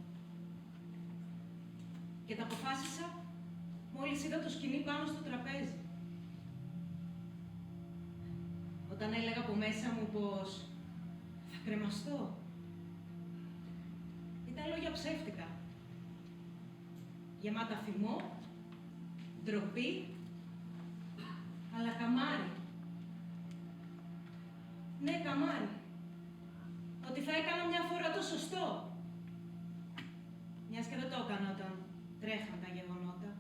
Και τα αποφάσισα μόλις είδα το σκοινί πάνω στο τραπέζι. Όταν έλεγα από μέσα μου πως θα κρεμαστώ, ήταν λόγια ψεύτικα. Γεμάτα θυμό, ντροπή, αλλά καμάρι. Ναι, καμάρι. Ότι θα έκανα μια φορά το σωστό. Μιας και δεν το έκανα όταν τρέχαν τα γεγονότα.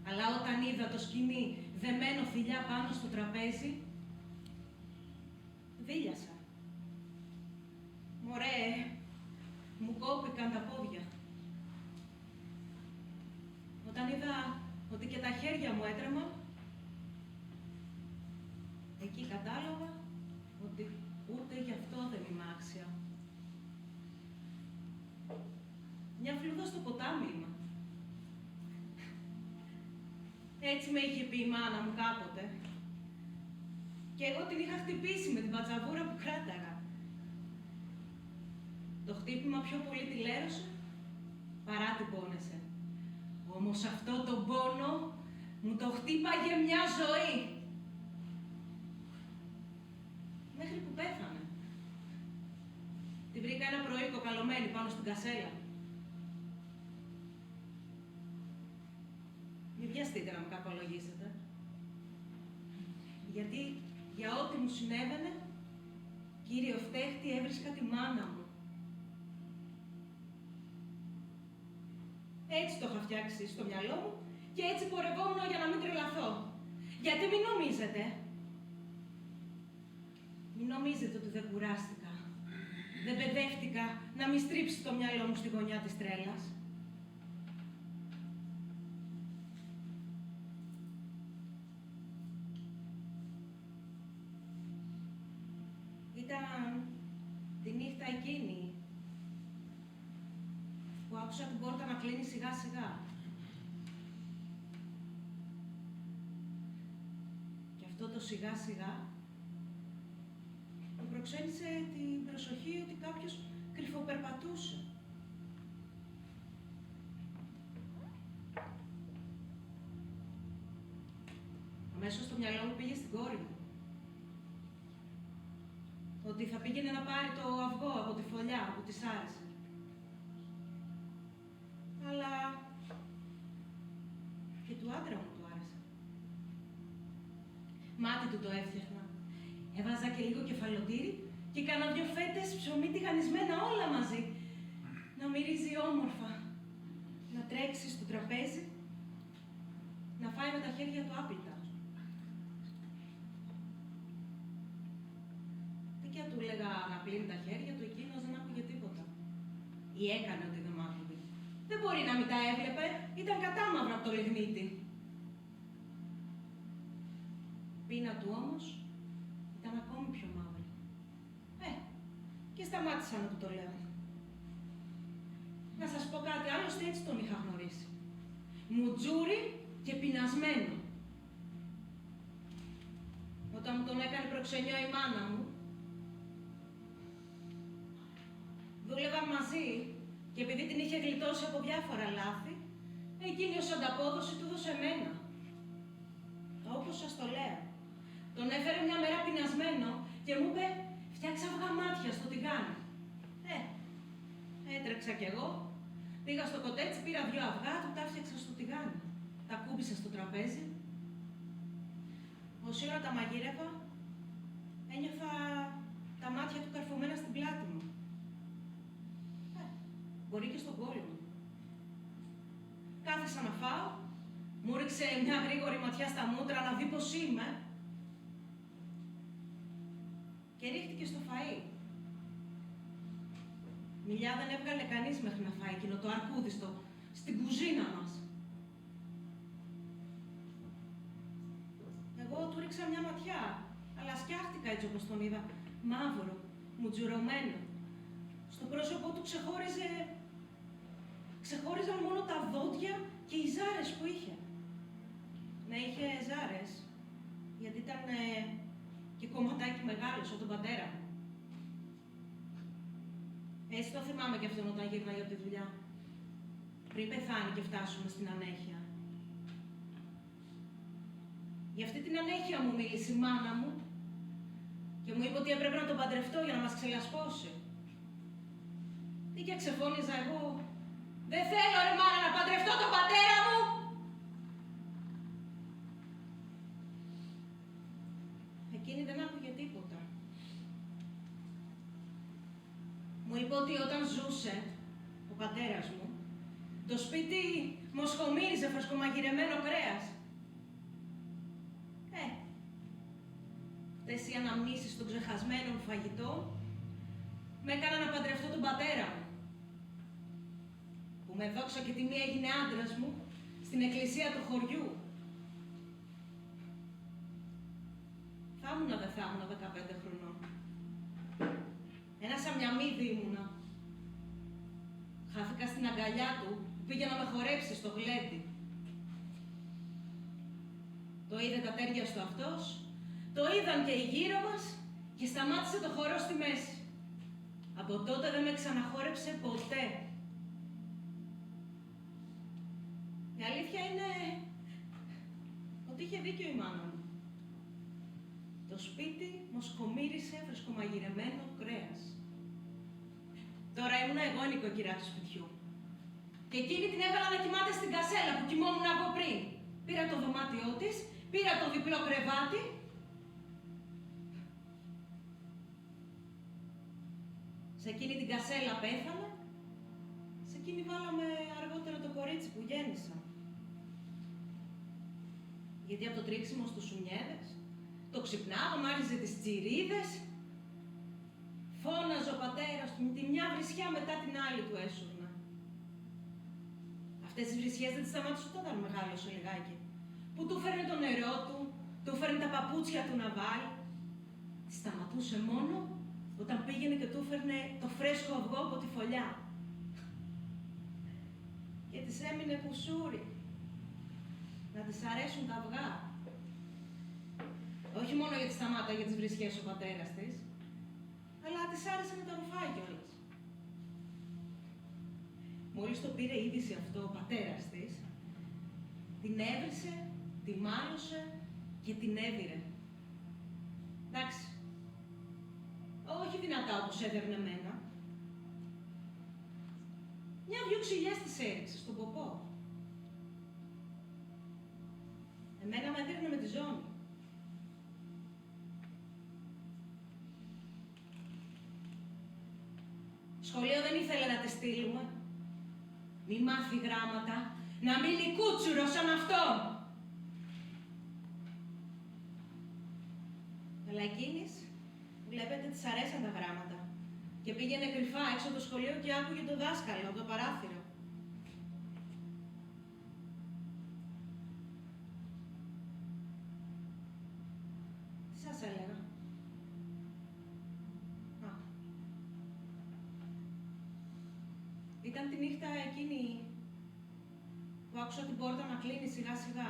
Αλλά όταν είδα το σκοινί δεμένο φιλιά πάνω στο τραπέζι, δίλιασα. Μωρέ, μου κόπηκαν τα πόδια. Όταν είδα ότι και τα χέρια μου έτρεμα, εκεί κατάλαβα ότι ούτε γι' αυτό δεν είμαι άξια. Μια φλούδα στο ποτάμι είμαι. Έτσι με είχε πει η μάνα μου κάποτε. Και εγώ την είχα χτυπήσει με την πατσαβούρα που κράταγα. Το χτύπημα πιο πολύ τη λέρωσε, παρά την πόνεσε. Όμως αυτό το πόνο μου το χτύπαγε μια ζωή. Μέχρι που πέθανε. Τη βρήκα ένα πρωί κοκαλωμένη πάνω στην κασέλα. Μη βιαστείτε να με κακολογήσετε. Γιατί για ό,τι μου συνέβαινε, κύριο φταίχτη έβρισκα τη μάνα μου. Έτσι το είχα φτιάξει στο μυαλό μου και έτσι πορευόμουν για να μην τρελαθώ. Γιατί μην νομίζετε ότι δεν κουράστηκα. Δεν παιδεύτηκα να μην στρίψει το μυαλό μου στη γωνιά της τρέλας. Ήταν τη νύχτα εκείνη που άκουσα την πόρτα να κλείνει σιγά σιγά. Και αυτό το σιγά σιγά μου προξένησε την προσοχή ότι κάποιος κρυφοπερπατούσε. Αμέσως το μυαλό μου πήγε στην κόρη μου. Ότι θα πήγαινε να πάρει το αυγό από τη φωλιά που της άρεσε. Αλλά και του άντρα μου του άρεσε. Μάτι του το έφτιαχνα. Έβαζα και λίγο κεφαλοτήρι και κάνα 2 φέτες ψωμί τηγανισμένα όλα μαζί. Να μυρίζει όμορφα. Να τρέξει στο τραπέζι. Να φάει με τα χέρια του άπλυτα. Δεν και του έλεγα να πλύνει τα χέρια του, εκείνος δεν άκουγε τίποτα. Ή έκανε ότι δεν μ' άκουγε. Δεν μπορεί να μην τα έβλεπε, ήταν κατάμαυρα από το λιγνίτι. Πείνα του όμως ήταν ακόμη πιο μαύρη. Και σταμάτησα να του το λέω. Να σας πω κάτι, άλλωστε έτσι τον είχα γνωρίσει. Μουτζούρι και πεινασμένο. Όταν μου τον έκανε προξενιό η μάνα μου, δούλευαν μαζί και επειδή την είχε γλιτώσει από διάφορα λάθη, εκείνη ως ανταπόδοση του έδωσε εμένα. Όπως σας το λέω. Τον έφερε μια μέρα πεινασμένο και μου είπε «Φτιάξε αυγά μάτια στο τηγάνι». Έτρεξα κι εγώ, πήγα στο κοτέτσι, πήρα 2 αυγά, του τα έφτιαξα στο τηγάνι. Τα κούμπησα στο τραπέζι. Όση ώρα τα μαγείρευα, ένιωθα τα μάτια του καρφωμένα στην πλάτη μου. Μπορεί και στον κόλλο μου. Κάθεσα να φάω, μου ρίξε μια γρήγορη ματιά στα μούτρα να δει πώς είμαι και ρίχτηκε στο φαΐ. Μιλιά δεν έβγαλε κανείς μέχρι να φάει εκείνο το αρκούδι στην κουζίνα μας. Εγώ του ρίξα μια ματιά, αλλά σκιάχτηκα έτσι όπως τον είδα, μαύρο, μουτζουρωμένο. Στο πρόσωπό του ξεχώριζαν μόνο τα δόντια και οι ζάρες που είχε. Ναι, είχε ζάρες, γιατί ήταν και κομματάκι μεγάλο σαν τον πατέρα μου. Έτσι το θυμάμαι κι αυτόν όταν γύρναγε από τη δουλειά. Πριν πεθάνει και φτάσουμε στην ανέχεια. Για αυτή την ανέχεια μου μίλησε η μάνα μου και μου είπε ότι έπρεπε να τον παντρευτώ για να μας ξελασπώσει. Τι και ξεφώνιζα εγώ. Δεν θέλω ρε μάνα να παντρευτώ τον πατέρα μου! Εκείνη δεν άκουγε τίποτα. Μου είπε ότι όταν ζούσε ο πατέρας μου, το σπίτι μοσχομύριζε φρεσκομαγειρεμένο κρέας. Αυτές οι αναμνήσεις των ξεχασμένων φαγητών με έκαναν να παντρευτώ τον πατέρα μου, που με δόξα και τιμή έγινε άντρας μου στην εκκλησία του χωριού. Θα ήμουνα, δεν θα ήμουνα 15 χρονών. Ένα σαμιαμίδι ήμουνα. Χάθηκα στην αγκαλιά του, που πήγε να με χορέψει στο γλέντι. Το είδε τα τέρια στο αυτός, το είδαν και οι γύρω μας και σταμάτησε το χορό στη μέση. Από τότε δεν με ξαναχόρεψε ποτέ. Η αλήθεια είναι ότι είχε δίκιο η μάνα μου. Το σπίτι μοσκομύρισε φρεσκομαγειρεμένο κρέας. Τώρα ήμουνα εγώ η νοικοκυρά του σπιτιού. Και εκείνη την έβαλα να κοιμάται στην κασέλα που κοιμόμουν από πριν. Πήρα το δωμάτιό της, πήρα το διπλό κρεβάτι. Σε εκείνη την κασέλα πέθανε. Σε εκείνη βάλαμε αργότερα το κορίτσι που γέννησα. Γιατί από το τρίξιμο στους σουνιέδες, το ξυπνάγω, μάριζε τις τσιρίδες. Φώναζε ο πατέρας του, τη μια βρισιά μετά την άλλη του έσουρνα. Αυτές τις βρισιές δεν τις σταμάτησε όταν μεγάλωσε λιγάκι. Που του φέρνε το νερό του φέρνε τα παπούτσια του να βάλει. Τη σταματούσε μόνο όταν πήγαινε και του φέρνε το φρέσκο αυγό από τη φωλιά. Και της έμεινε κουσούρι. Να της αρέσουν τα αυγά. Όχι μόνο γιατί σταμάταγε τις βρισιές ο πατέρας της, αλλά της άρεσε να τα ρουφάει κιόλας. Μόλις το πήρε είδηση αυτό ο πατέρας της, την έβρισε, τη μάλωσε και την έβηρε. Εντάξει, όχι δυνατά όπως έδερνε εμένα. Μια-δυο ξυλιές της έριξε στον ποπό. Εμένα με έδερνε με τη ζώνη. Σχολείο δεν ήθελε να τη στείλουμε. Μη μάθει γράμματα, να μείνει κούτσουρο σαν αυτόν. Αλλά εκείνης, βλέπετε, της αρέσαν τα γράμματα. Και πήγαινε κρυφά έξω από το σχολείο και άκουγε το δάσκαλο από το παράθυρο. Τι σας έλεγα. Ήταν τη νύχτα εκείνη που άκουσα την πόρτα να κλείνει σιγά σιγά.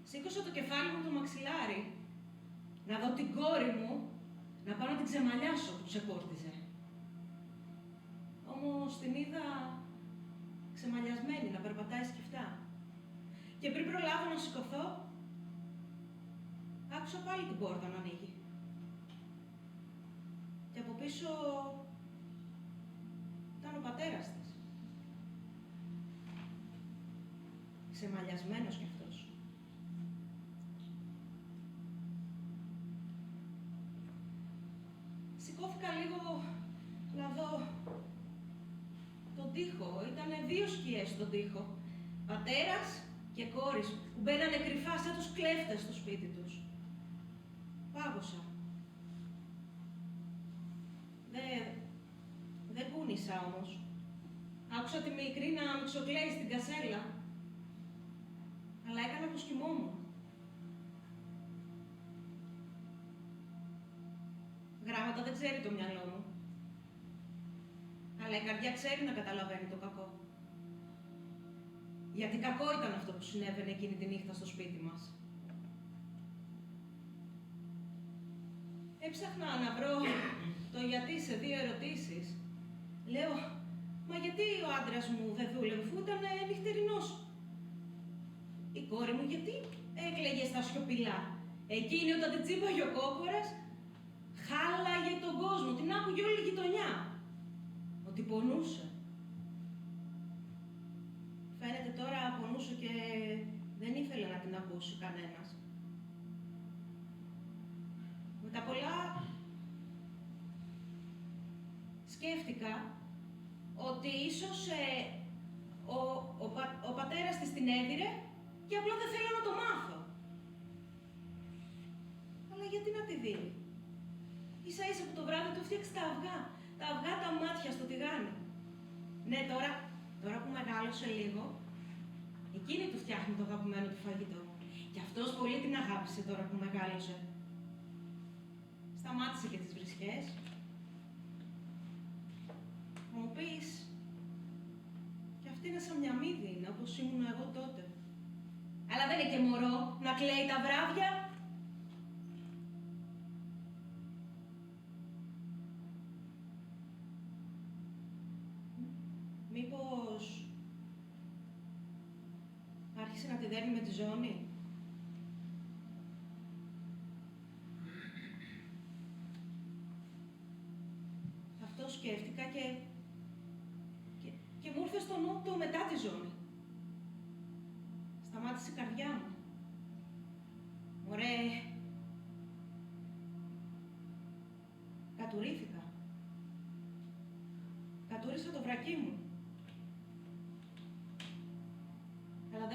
Σήκωσα το κεφάλι μου το μαξιλάρι, να δω την κόρη μου να πάω να την ξεμαλιάσω που ξεπόρτιζε. Όμως την είδα ξεμαλιασμένη να περπατάει σκυφτά. Και πριν προλάβω να σηκωθώ, άκουσα πάλι την πόρτα να ανοίγει. Και από πίσω ήταν ο πατέρας της. Ξεμαλιασμένος κι αυτός. Σηκώθηκα λίγο να δω τον τοίχο. Ήτανε δύο σκιές στον τοίχο. Πατέρας και κόρης που μπαίνανε κρυφά σαν τους κλέφτες στο σπίτι τους. Πάγωσα. Δεν κούνησα όμως. Άκουσα τη μικρή να μυξοκλαίει στην κασέλα. Αλλά έκανα πως κοιμόμουν. Γράμματα δεν ξέρει το μυαλό μου. Αλλά η καρδιά ξέρει να καταλαβαίνει το κακό. Γιατί κακό ήταν αυτό που συνέβαινε εκείνη τη νύχτα στο σπίτι μας. Έψαχνα να βρω το γιατί σε 2 ερωτήσεις. Λέω, μα γιατί ο άντρας μου δεν δούλευε αφού ήταν νυχτερινός. Η κόρη μου γιατί έκλαιγε στα σιωπηλά. Εκείνη όταν την τσίπαγε ο κόκορας, χάλαγε τον κόσμο, την άκουγε όλη η γειτονιά. Ότι πονούσε. Φαίνεται τώρα πονούσε και δεν ήθελε να την ακούσει κανένας. Με τα πολλά σκέφτηκα ότι ίσως ο πατέρας της την έδιρε και απλά δεν θέλω να το μάθω. Αλλά γιατί να τη δει. Ίσα ίσα που το βράδυ του φτιάξει τα αυγά. Τα αυγά τα μάτια στο τηγάνι. Ναι, τώρα που μεγάλωσε λίγο, εκείνη του φτιάχνει το αγαπημένο του φαγητό. Και αυτός πολύ την αγάπησε τώρα που μεγάλωσε. Σταμάτησε και τις βρισχές. Θα μου πεις, κι αυτή είναι σαν μια μύδη, είναι όπως ήμουν εγώ τότε. Αλλά δεν είναι και μωρό να κλαίει τα βράδια. Μήπως άρχισε να τη δέρνει με τη ζώνη. Αυτό σκέφτηκα και μου ήρθε στο νου το μετά τη ζώνη. Σταμάτησε η καρδιά μου. Ωραία. Κατουρίθηκα. Κατούρισα το βρακί μου. Αλλά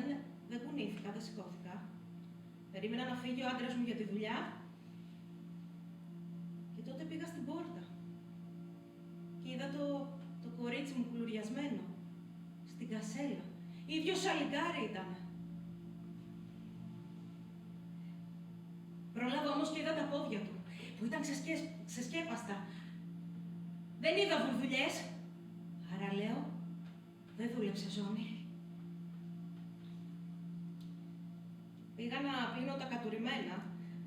δεν κουνήθηκα, δεν σηκώθηκα. Περίμενα να φύγει ο άντρας μου για τη δουλειά. Και τότε πήγα στην πόρτα. Και είδα το κορίτσι μου κουλουριασμένο. Στην κασέλα. Ίδιο σαλιγκάρι ήταν. Πρόλαβα όμως και είδα τα πόδια του, που ήταν ξεσκέπαστα. Δεν είδα βουρδουλιές. Άρα λέω, δεν δούλεψε ζώνη. Πήγα να πίνω τα κατουρημένα,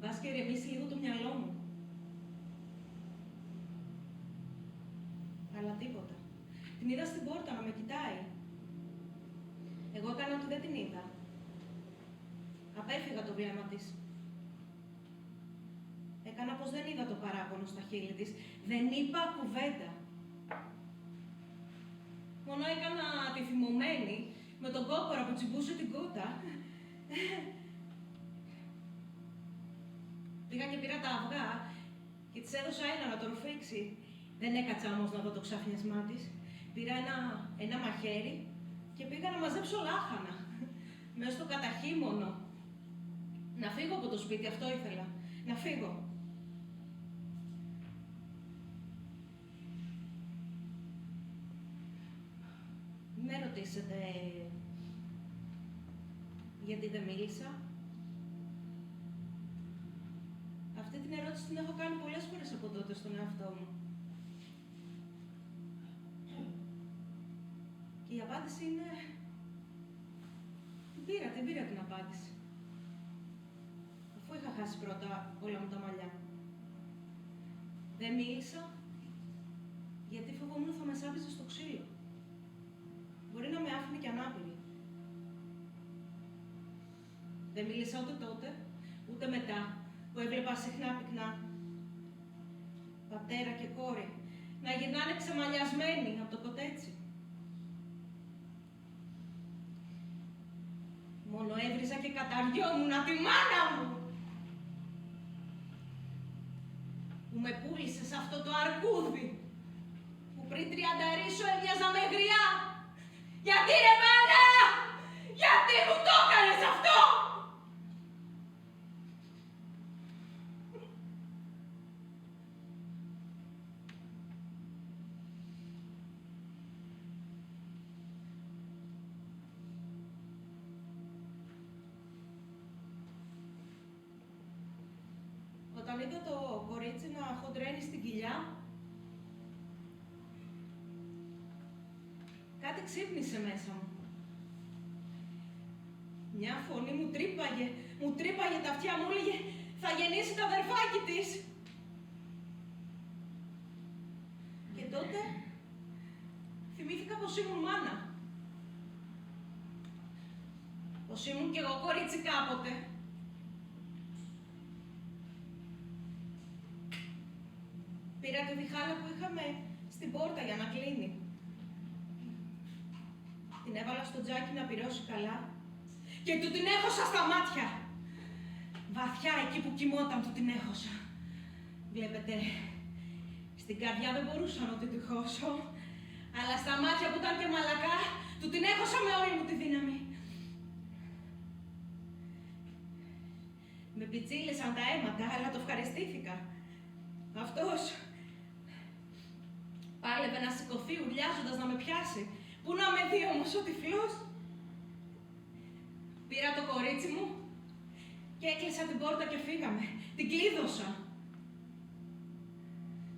βάς και ηρεμήσει λίγο το μυαλό μου. Αλλά τίποτα. Την είδα στην πόρτα να με κοιτάει. Εγώ έκανα ότι δεν την είδα. Απέφυγα το βλέμμα της. Έκανα πως δεν είδα το παράπονο στα χείλη της. Δεν είπα κουβέντα. Μόνο έκανα τη θυμωμένη με τον κόκορα που τσιμπούσε την κότα. Πήγα και πήρα τα αυγά και της έδωσα ένα να το ρουφήξει. Δεν έκατσα όμως να δω το ξαφνιασμά της. Πήρα ένα μαχαίρι και πήγα να μαζέψω λάχανα. Μέσα στο καταχύμωνο. Να φύγω από το σπίτι, αυτό ήθελα. Να φύγω. Μην με ρωτήσετε γιατί δεν μίλησα. Αυτή την ερώτηση την έχω κάνει πολλές φορές από τότε στον εαυτό μου. Και η απάντηση είναι... Την πήρα την απάντηση. Αφού είχα χάσει πρώτα όλα μου τα μαλλιά. Δεν μίλησα, γιατί φοβόμουν θα με σάπιζε στο ξύλο. Μπορεί να με άφηνε και ανάπηρη. Δεν μίλησα ούτε τότε, ούτε μετά, που έβλεπα συχνά πυκνά πατέρα και κόρη να γυρνάνε ξεμαλιασμένοι από το κοτέτσι. Μόνο έβριζα και καταριόμουν τη μάνα μου, που με πούλησε σε αυτό το αρκούδι, που πριν 30 ρίσο έμοιαζα με γριά. Γιατί ρε μάνα! Γιατί μου το έκανες αυτό! Όταν είδα το κορίτσι να χοντρένει στην κοιλιά, κάτι ξύπνησε μέσα μου. Μια φωνή μου τρύπαγε τα αυτιά μου, έλεγε «Θα γεννήσει το αδερφάκι της». τότε θυμήθηκα πως ήμουν μάνα. Πως ήμουν κι εγώ κορίτσι κάποτε. Πήρα τη διχάλα που είχαμε στην πόρτα για να κλείνει. Την έβαλα στο τζάκι να πυρώσει καλά και του την έχωσα στα μάτια. Βαθιά εκεί που κοιμόταν του την έχωσα. Βλέπετε, στην καρδιά δεν μπορούσα να την χώσω, αλλά στα μάτια που ήταν και μαλακά, του την έχωσα με όλη μου τη δύναμη. Με πιτσίλεσαν τα αίματα, αλλά το ευχαριστήθηκα. Αυτός πάλευε να σηκωθεί ουρλιάζοντας να με πιάσει. Πού να με δει όμως ο τυφλός. Πήρα το κορίτσι μου και έκλεισα την πόρτα και φύγαμε. Την κλείδωσα.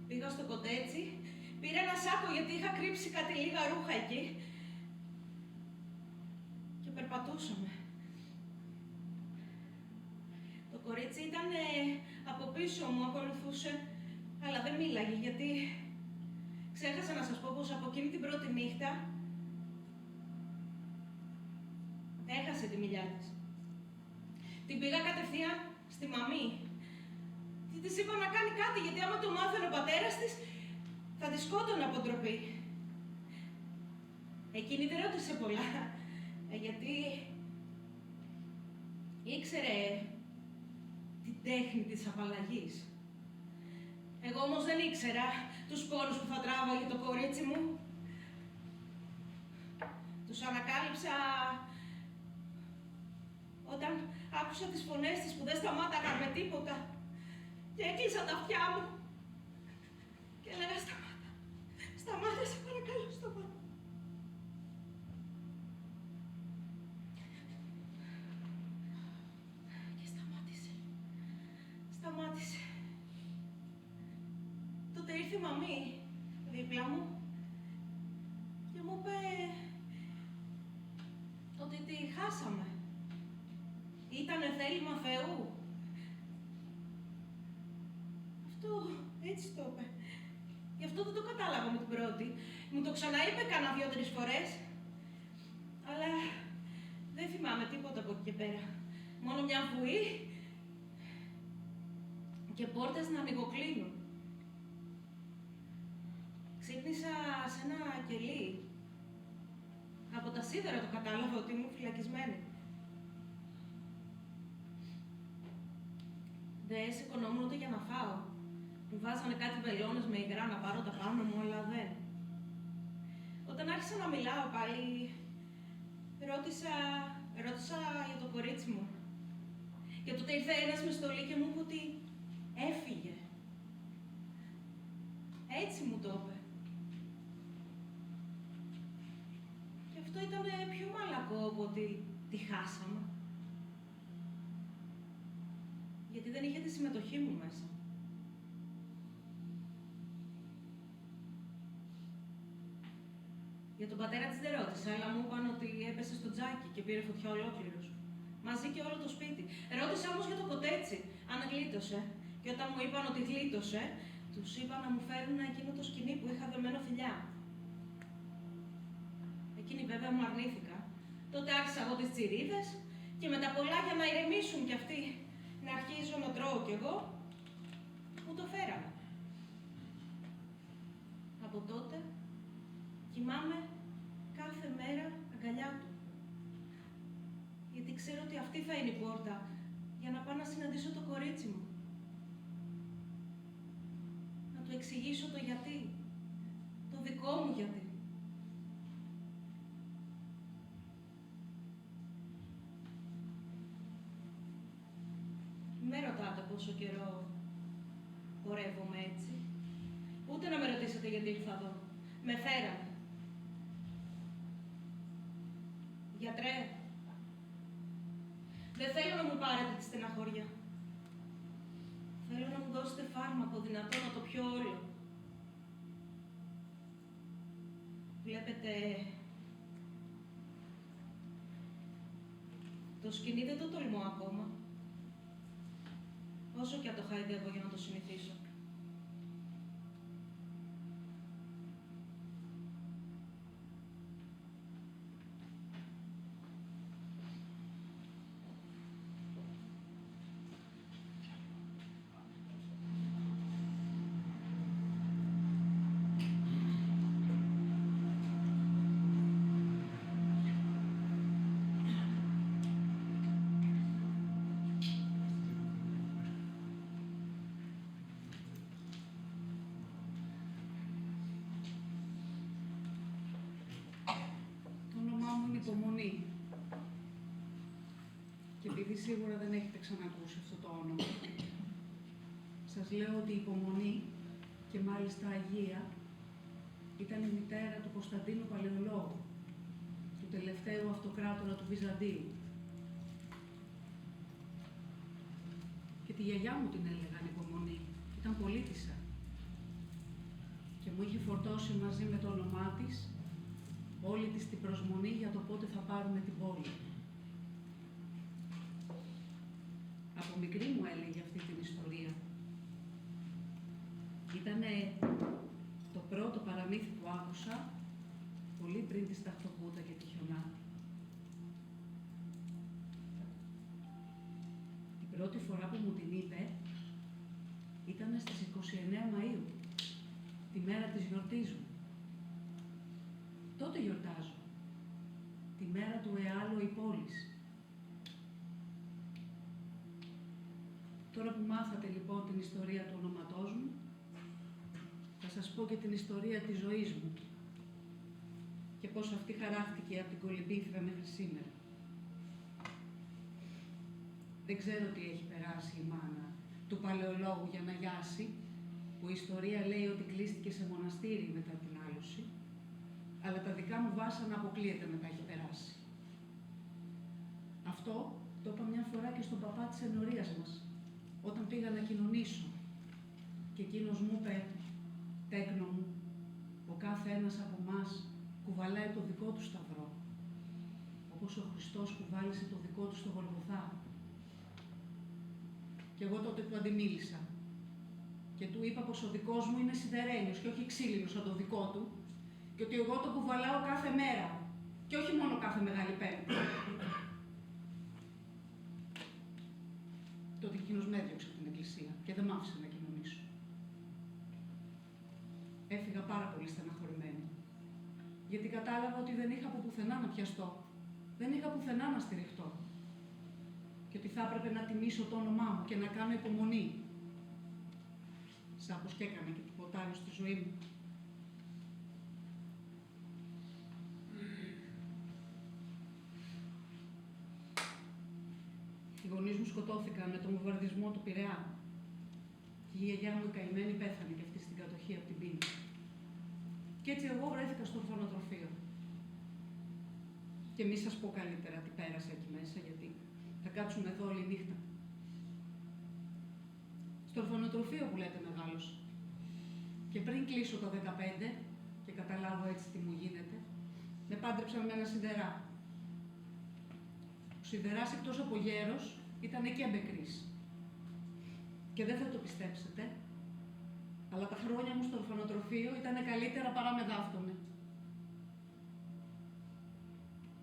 Πήγα στο κοτέτσι, πήρα ένα σάκο γιατί είχα κρύψει κάτι λίγα ρούχα εκεί και περπατούσαμε. Το κορίτσι ήταν από πίσω μου, ακολουθούσε, αλλά δεν μίλαγε γιατί ξέχασα να σας πω πως από εκείνη την πρώτη νύχτα έχασε τη μιλιά της. Την πήγα κατευθείαν στη μαμή. Της είπα να κάνει κάτι, γιατί άμα το μάθαινε ο πατέρας της, θα τη σκότωνε από ντροπή. Εκείνη δεν ρώτησε πολλά, γιατί ήξερε την τέχνη της απαλλαγής. Εγώ όμως δεν ήξερα τους πόνους που θα τράβαγε το κορίτσι μου. Τους ανακάλυψα όταν άκουσα τις φωνές της που δεν σταμάταγαν με τίποτα και έκλεισα τα αυτιά μου και έλεγα σταμάτα, σταμάτα, σε παρακαλώ, σταμάτα. Και σταμάτησε. Τότε ήρθε η μαμή δίπλα μου και μου είπε ότι τη χάσαμε. Ήτανε θέλημα Θεού. Αυτό έτσι το είπε. Γι' αυτό δεν το κατάλαβα με την πρώτη. Μου το ξαναείπε κάνα 2-3 φορές. Αλλά δεν θυμάμαι τίποτα από εκεί και πέρα. Μόνο μια βουή και πόρτες να ανοιγοκλίνουν. Ξύπνησα σε ένα κελί. Από τα σίδερα το κατάλαβα ότι ήμουν φυλακισμένη. Δεν σηκωνόμουν ούτε για να φάω. Μου βάζανε κάτι βελόνες με υγρά να πάρω τα πάνω μου, αλλά δεν. Όταν άρχισα να μιλάω πάλι, ρώτησα για το κορίτσι μου. Και τότε ήρθε ένας με στολή και μου είπε ότι έφυγε. Έτσι μου το είπε. Και αυτό ήταν πιο μαλακό από ότι τη χάσαμε. Γιατί δεν είχε τη συμμετοχή μου μέσα. Για τον πατέρα της δεν ρώτησα, αλλά μου είπαν ότι έπεσε στο τζάκι και πήρε φωτιά ολόκληρος. Μαζί και όλο το σπίτι. Ρώτησα όμως για το κοτέτσι, αν γλίτωσε. Και όταν μου είπαν ότι γλίτωσε, τους είπα να μου φέρουν εκείνο το σκοινί που είχα δεμένο φιλιά. Εκείνοι βέβαια μου αρνήθηκα. Τότε άρχισα εγώ τις τσιρίδες και με τα πολλά για να ηρεμήσουν κι αυτοί, να αρχίζω να τρώω κι εγώ, μου το φέραμε. Από τότε κοιμάμαι κάθε μέρα αγκαλιά του. Γιατί ξέρω ότι αυτή θα είναι η πόρτα για να πάω να συναντήσω το κορίτσι μου. Να του εξηγήσω το γιατί. Το δικό μου γιατί. Με ρωτάτε πόσο καιρό πορεύομαι έτσι. Ούτε να με ρωτήσετε γιατί ήρθα εδώ. Με φέρατε. Γιατρέ, δεν θέλω να μου πάρετε τη στεναχώρια. Θέλω να μου δώσετε φάρμακο δυνατό να το πιω όλο. Βλέπετε, το σκοινί δεν το τολμώ ακόμα. Όσο και αν το χαϊδεύω για να το συνηθίσω. επειδή σίγουρα δεν έχετε ξανακούσει αυτό το όνομα, σας λέω ότι η υπομονή, και μάλιστα Αγία, ήταν η μητέρα του Κωνσταντίνου Παλαιολόγου, του τελευταίου αυτοκράτορα του Βυζαντίου. Και τη γιαγιά μου την έλεγαν υπομονή, ήταν πολίτισσα. Και μου είχε φορτώσει μαζί με το όνομά της όλη της την προσμονή για το πότε θα πάρουμε την πόλη. Από μικρή μου έλεγε αυτή την ιστορία. Ήτανε το πρώτο παραμύθι που άκουσα πολύ πριν τη Σταχτοπούτα και τη Χιονάτη. Την πρώτη φορά που μου την είπε ήταν στις 29 Μαΐου, τη μέρα της γιορτής μου. Τότε γιορτάζω, τη μέρα του Εάλου η πόλης. Τώρα που μάθατε λοιπόν την ιστορία του ονοματός μου, θα σας πω και την ιστορία της ζωής μου και πώς αυτή χαράχτηκε από την Κολυμπήθρα μέχρι σήμερα. Δεν ξέρω τι έχει περάσει η μάνα του Παλαιολόγου για να γιάσει, που η ιστορία λέει ότι κλείστηκε σε μοναστήρι μετά την άλωση, αλλά τα δικά μου βάσανα αποκλείεται μετά έχει περάσει. Αυτό το είπα μια φορά και στον παπά της ενορίας μας, όταν πήγα να κοινωνήσω. Και εκείνος μου είπε, τέκνο μου, ο κάθε ένας από εμάς κουβαλάει το δικό του σταυρό, όπως ο Χριστός κουβάλισε το δικό του στο Γολγοθά. Και εγώ τότε του αντιμίλησα και του είπα πως ο δικός μου είναι σιδερένιος και όχι ξύλινος σαν το δικό του και ότι εγώ το κουβαλάω κάθε μέρα και όχι μόνο κάθε Μεγάλη Πέμπτη. Τότε εκείνος με έδιωξε από την εκκλησία και δεν μ' άφησε να κοινωνήσω. Έφυγα πάρα πολύ στεναχωρημένη, γιατί κατάλαβα ότι δεν είχα από πουθενά να πιαστώ, δεν είχα πουθενά να στηριχτώ και ότι θα έπρεπε να τιμήσω το όνομά μου και να κάνω υπομονή, σαν πως και έκανα και τίποτα άλλο στη ζωή μου. Οι γονείς μου σκοτώθηκαν με τον βομβαρδισμό του Πειραιά και η γιαγιά μου η καημένη πέθανε και αυτή στην κατοχή από την πείνα. Και έτσι εγώ βρέθηκα στο ορφανοτροφείο. Και μη σας πω καλύτερα τι πέρασα εκεί μέσα, γιατί θα κάτσουμε εδώ όλη νύχτα. Στο ορφανοτροφείο που λέτε μεγάλος. Και πριν κλείσω το 15 και καταλάβω έτσι τι μου γίνεται, με πάντρεψαν με ένα σιδερά. Ο σιδεράς εκτός από γέρος ήταν και μπεκρής. Και δεν θα το πιστέψετε, αλλά τα χρόνια μου στο ορφανοτροφείο ήταν καλύτερα παρά με δάφτωνε.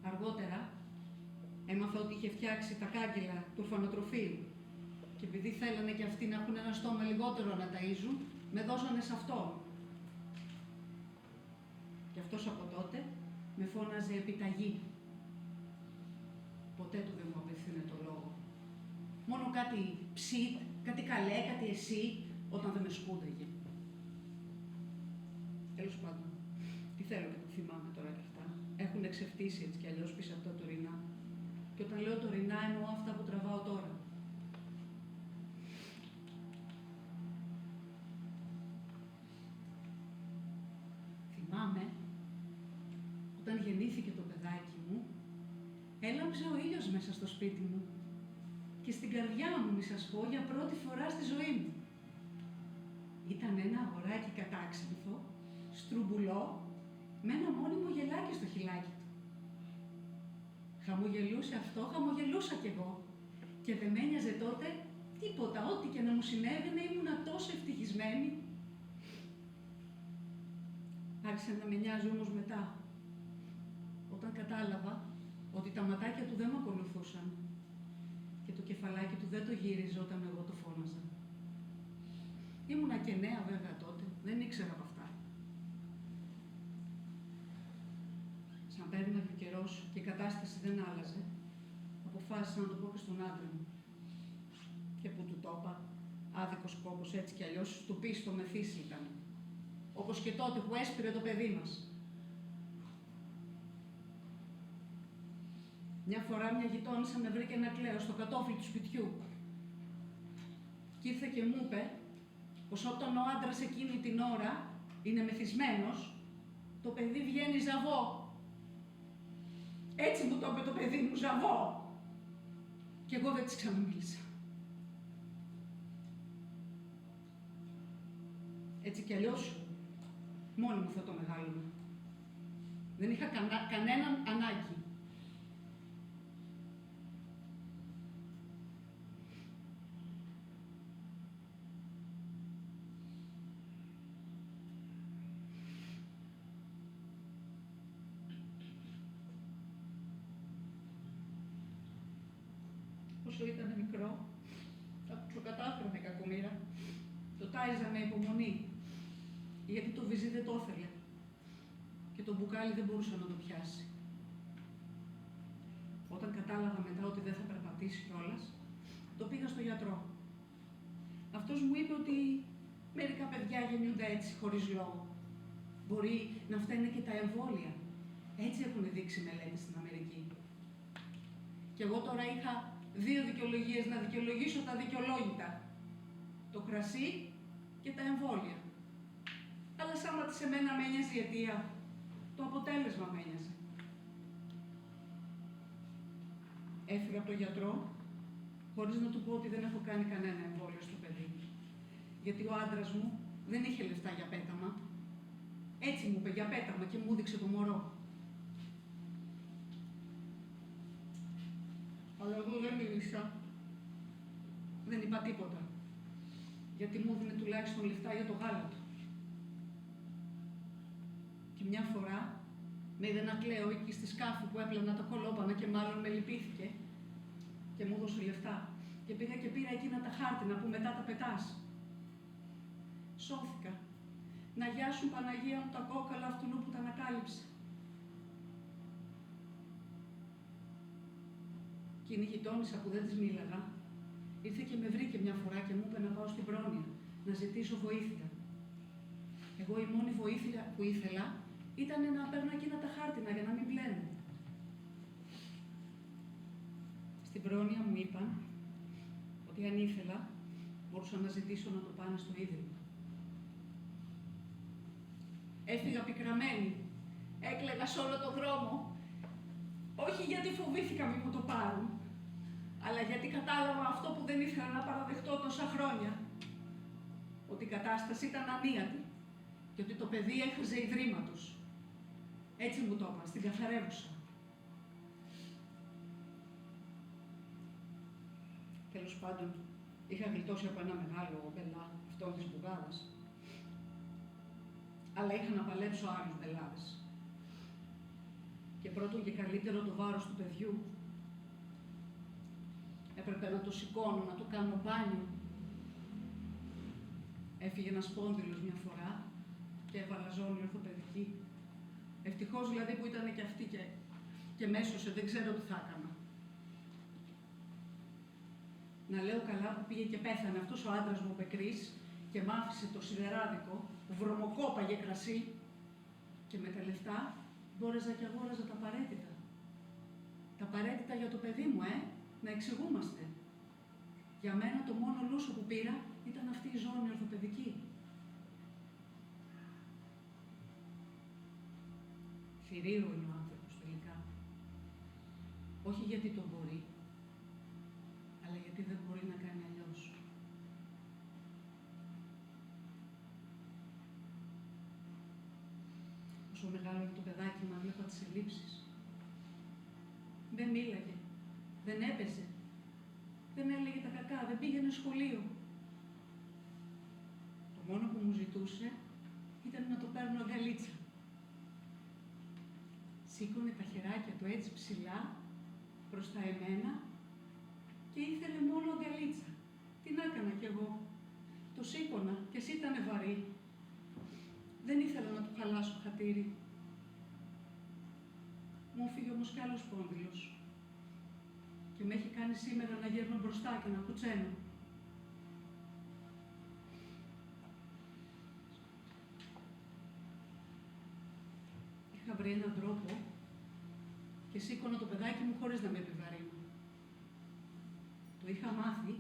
Αργότερα έμαθα ότι είχε φτιάξει τα κάγκελα του ορφανοτροφείου και επειδή θέλανε και αυτοί να έχουν ένα στόμα λιγότερο να ταΐζουν, με δώσανε σε αυτόν. Και αυτός από τότε με φώναζε επιταγή. Ποτέ του δεν μου απευθύνε το λόγο. Μόνο κάτι ψιτ, κάτι καλέ, κάτι εσύ, όταν δεν με σκούνταγε. Τέλος πάντων, τι θέλω και το θυμάμαι τώρα κι αυτά. Έχουν εξευτήσει έτσι κι αλλιώς πίσω από τα τωρινά. Και όταν λέω τωρινά εννοώ αυτά που τραβάω τώρα. Θυμάμαι, όταν γεννήθηκε το παιδάκι μου, έλαμψε ο ήλιος μέσα στο σπίτι μου και στην καρδιά μου, μη σας πω, για πρώτη φορά στη ζωή μου. Ήταν ένα αγοράκι κατάξυνθο, στρουμπουλό, με ένα μόνιμο γελάκι στο χειλάκι του. Χαμογελούσε αυτό, χαμογελούσα κι εγώ. Και δεν με ένοιαζε τότε τίποτα, ό,τι και να μου συνέβαινε, ήμουνα τόσο ευτυχισμένη. Άρχισε να με νοιάζει όμως μετά, όταν κατάλαβα ότι τα ματάκια του δεν με ακολουθούσαν και το κεφαλάκι του δεν το γύριζε όταν εγώ το φώναζα. Ήμουνα και νέα βέβαια τότε, δεν ήξερα από αυτά. Σαν πέρναγε ο καιρός και η κατάσταση δεν άλλαζε, αποφάσισα να το πω και στον άντρα μου. Και που του το είπα, άδικος κόπος έτσι κι αλλιώς, του πίστο μεθύς ήταν. Όπως και τότε που έσπηρε το παιδί μας. Μια φορά μια γειτόνισσα με βρήκε να κλαίω στο κατόφλι του σπιτιού. Κι ήρθε και μου είπε πως όταν ο άντρας εκείνη την ώρα είναι μεθυσμένος, το παιδί βγαίνει ζαβό. Έτσι μου το είπε το παιδί μου, ζαβό. Κι εγώ δεν της ξαναμίλησα. Έτσι κι αλλιώς, μόνη μου θα το μεγάλωνα. Δεν είχα κανέναν ανάγκη. Όσο ήταν μικρό, το κατάφερνε κακομοίρα. Το τάιζα με υπομονή, γιατί το βυζί δεν το ήθελε και το μπουκάλι δεν μπορούσε να το πιάσει. Όταν κατάλαβα μετά ότι δεν θα περπατήσει κιόλας, το πήγα στο γιατρό. Αυτός μου είπε ότι μερικά παιδιά γεννιούνται έτσι, χωρίς λόγο. Μπορεί να φταίνε και τα εμβόλια. Έτσι έχουν δείξει μελέτες στην Αμερική. Και εγώ τώρα είχα 2 δικαιολογίες να δικαιολογήσω τα δικαιολόγητα. Το κρασί και τα εμβόλια. Αλλά σαν σε μένα με ένοιαζε η αιτία, το αποτέλεσμα με ένοιαζε. Έφυγα από τον γιατρό, χωρίς να του πω ότι δεν έχω κάνει κανένα εμβόλιο στο παιδί. Γιατί ο άντρας μου δεν είχε λεφτά για πέταμα. Έτσι μου είπε για πέταμα και μου έδειξε το μωρό. Αλλά εγώ δεν μίλησα. Δεν είπα τίποτα. Γιατί μου έδινε τουλάχιστον λεφτά για το γάλα του. Και μια φορά με είδε να κλαίω εκεί στη σκάφη που έπλανα τα κολόπανα και μάλλον με λυπήθηκε και μου έδωσε λεφτά. Και πήγα και πήρα εκείνα τα χάρτινα που μετά τα πετάς. Σώθηκα. Να γιάσουν Παναγία μου τα κόκαλα αυτού που τα ανακάλυψε. Εκείνη η γειτόνισσα που δεν της μίλαγα, ήρθε και με βρήκε μια φορά και μου είπε να πάω στην πρόνοια, να ζητήσω βοήθεια. Εγώ η μόνη βοήθεια που ήθελα ήταν να παίρνω εκείνα τα χάρτινα για να μην πλένω. Στην πρόνοια μου είπαν ότι αν ήθελα, μπορούσα να ζητήσω να το πάνε στο ίδρυμα. Έφυγα πικραμένη. Έκλαιγα σε όλο τον δρόμο. Όχι γιατί φοβήθηκα μη μου το πάρουν, αλλά γιατί κατάλαβα αυτό που δεν ήθελα να παραδεχτώ τόσα χρόνια. Ότι η κατάσταση ήταν αμίατη και ότι το παιδί έχαζε ιδρύματος. Έτσι μου το είπαν, στην καθαρεύουσα. Τέλος πάντων, είχα γλιτώσει από ένα μεγάλο μπελά, αυτόν της μπουγάδας. Αλλά είχα να παλέψω άλλους μπελάδες. Και πρώτον και καλύτερο το βάρος του παιδιού. Έπρεπε να το σηκώνω, να το κάνω μπάνιο. Έφυγε ένας σπόνδυλος μια φορά και έβαλα ζώνη ορθοπαιδική. Ευτυχώς δηλαδή που ήταν και αυτή και μέσωσε, δεν ξέρω τι θα έκανα. Να λέω καλά που πήγε και πέθανε αυτός ο άντρας μου πεκρής και μ' άφησε το σιδεράδικο που βρωμοκόπαγε κρασί και με τα λεφτά μπόρεζα και αγόραζα τα απαραίτητα. Τα απαραίτητα για το παιδί μου, να εξηγούμαστε. Για μένα το μόνο λούσο που πήρα ήταν αυτή η ζώνη ορθοπαιδική. Θηρίο είναι ο άνθρωπος τελικά. Όχι γιατί το μπορεί, αλλά γιατί δεν μπορεί να κάνει αλλιώς. Όσο μεγάλο το παιδάκι μου, βλέπα τις ελλείψεις. Δεν μίλαγε, δεν έπαιζε, δεν έλεγε τα κακά, δεν πήγαινε σχολείο. Το μόνο που μου ζητούσε ήταν να το παίρνω αγκαλίτσα. Σήκωνε τα χεράκια του έτσι ψηλά προς τα εμένα και ήθελε μόνο αγκαλίτσα. Τι να έκανα κι εγώ. Το σήκωνα και εσύ ήτανε βαρύ. Δεν ήθελα να του χαλάσω χατήρι. Μου έφυγε όμως κι άλλος σπόνδυλος και με έχει κάνει σήμερα να γέρνω μπροστά και να κουτσένω. Είχα βρει έναν τρόπο και σήκωνα το παιδάκι μου χωρίς να με επιβαρύνω. Το είχα μάθει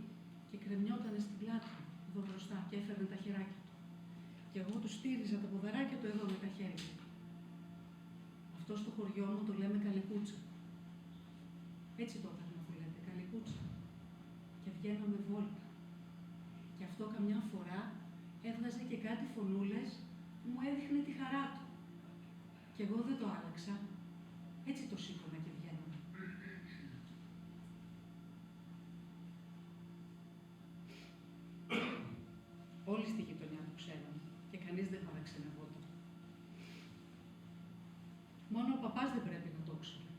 και κρεμιότανε στην πλάτη μου, εδώ μπροστά, και έφερνε τα χεράκια του. Και εγώ του στήριζα τα ποδαράκια του εδώ με τα χέρια. Αυτό στο χωριό μου το λέμε καλικούτσα. Έτσι το έπαιρνα που λέτε, καλικούτσα. Και βγαίναμε βόλτα. Και αυτό καμιά φορά έβγαζε και κάτι φωνούλες που μου έδειχνε τη χαρά του. Και εγώ δεν το άλλαξα. Έτσι το σήκωνα και βγαίναμε. Όλοι στη γειτονιά το ξέραν και κανείς δεν παραξενευόταν. Μόνο ο παπάς δεν πρέπει να το ξέρει.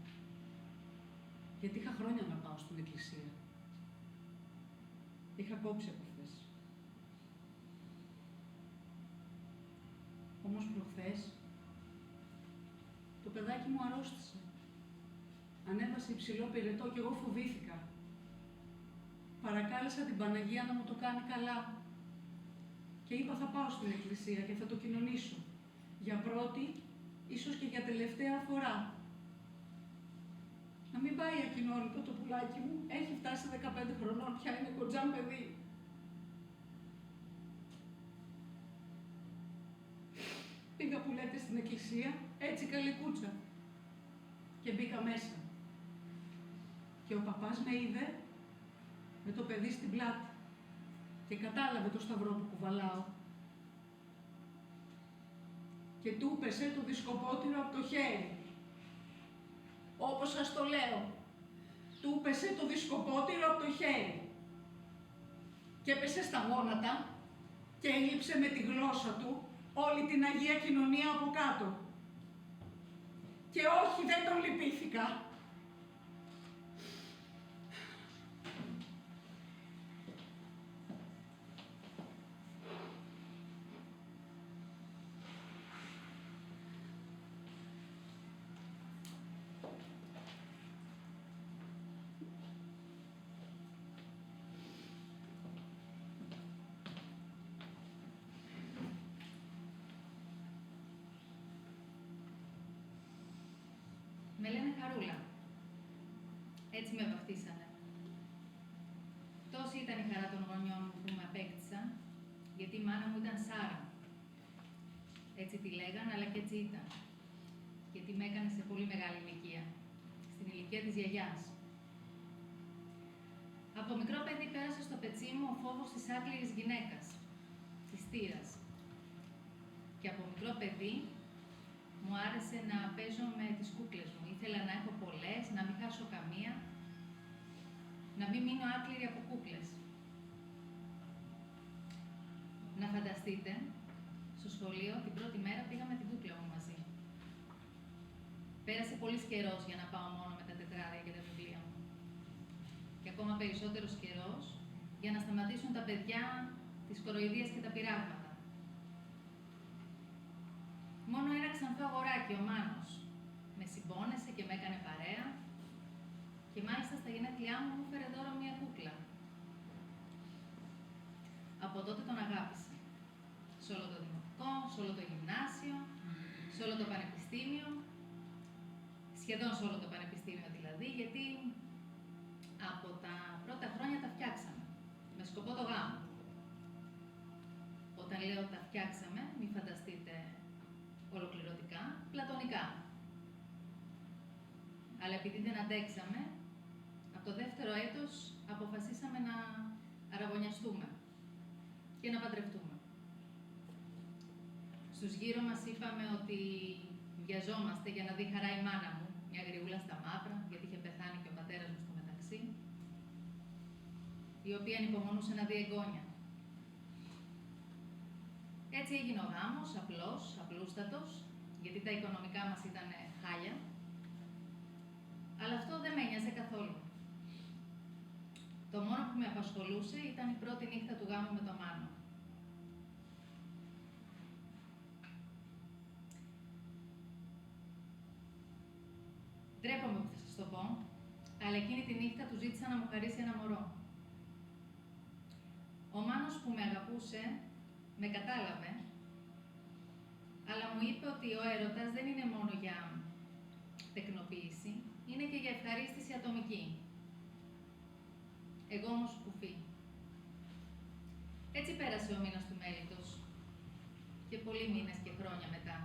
Γιατί είχα χρόνια να πάω στην εκκλησία. Είχα κόψει από αυτές. Όμως προχθές, το παιδάκι μου αρρώστησε. Ανέβασε υψηλό πυρετό και εγώ φοβήθηκα. Παρακάλεσα την Παναγία να μου το κάνει καλά. Και είπα θα πάω στην εκκλησία και θα το κοινωνήσω. Για πρώτη, ίσως και για τελευταία φορά. Να μην πάει ακοινώνητο το πουλάκι μου. Έχει φτάσει 15 χρονών, πια είναι κοντζάν παιδί. Πήγα που λέτε στην εκκλησία, έτσι καλικούτσα. Και μπήκα μέσα. Και ο παπάς με είδε με το παιδί στην πλάτη. Και κατάλαβε το σταυρό που κουβαλάω. Και του πέσε το δισκοπότηρο από το χέρι. Όπως σας το λέω, του πέσε το δισκοπότηρο από το χέρι. Και έπεσε στα γόνατα και έλειψε με τη γλώσσα του όλη την Αγία Κοινωνία από κάτω. Και όχι, δεν τον λυπήθηκα. Με λένε Χαρούλα. Έτσι με βαφτίσανε. Τόση ήταν η χαρά των γονιών μου που με απέκτησαν, γιατί η μάνα μου ήταν Σάρα. Έτσι τη λέγαν, αλλά και έτσι ήταν. Γιατί με έκανε σε πολύ μεγάλη ηλικία, στην ηλικία της γιαγιάς. Από μικρό παιδί πέρασε στο πετσί μου ο φόβος της άκληρης γυναίκας, της τύρας. Και από μικρό παιδί μου άρεσε να παίζω με τις κούκλες μου. Ήθελα να έχω πολλές, να μην χάσω καμία, να μην μείνω άκληρη από κούκλες. Να φανταστείτε, στο σχολείο την πρώτη μέρα πήγα με την κούκλα μου μαζί. Πέρασε πολύς καιρός για να πάω μόνο με τα τετράδια και τα βιβλία μου. Και ακόμα περισσότερος καιρός για να σταματήσουν τα παιδιά τις κοροϊδίες και τα πειράγματα. Μόνο ένα ξανθό αγοράκι, ο Μάνος, με συμπόνεσε και με έκανε παρέα και μάλιστα στα γενέθλιά μου μου έφερε δώρο μία κούκλα. Από τότε τον αγάπησα. Σε όλο το δημοτικό, σε όλο το γυμνάσιο, σε όλο το πανεπιστήμιο, σχεδόν σε όλο το πανεπιστήμιο δηλαδή, γιατί από τα πρώτα χρόνια τα φτιάξαμε, με σκοπό το γάμο. Όταν λέω τα φτιάξαμε, μην φανταστείτε ολοκληρωτικά, πλατωνικά. Αλλά επειδή δεν αντέξαμε, από το δεύτερο έτος αποφασίσαμε να αραβωνιαστούμε και να παντρευτούμε. Στους γύρω μας είπαμε ότι βιαζόμαστε για να δει χαρά η μάνα μου, μια γριούλα στα μαύρα, γιατί είχε πεθάνει και ο πατέρας μου στο μεταξύ, η οποία ανυπομονούσε να δει εγγόνια. Έτσι έγινε ο γάμος, απλός, απλούστατος, γιατί τα οικονομικά μας ήταν χάλια, αλλά αυτό δεν με ένοιαζε καθόλου. Το μόνο που με απασχολούσε ήταν η πρώτη νύχτα του γάμου με το Μάνο. Ντρέπομαι που θα σας το πω, αλλά εκείνη τη νύχτα του ζήτησα να μου χαρίσει ένα μωρό. Ο Μάνος που με αγαπούσε, με κατάλαβε, αλλά μου είπε ότι ο έρωτας δεν είναι μόνο για τεκνοποίηση, είναι και για ευχαρίστηση ατομική. Εγώ όμως κουφή. Έτσι πέρασε ο μήνας του μέλιτος και πολλοί μήνες και χρόνια μετά.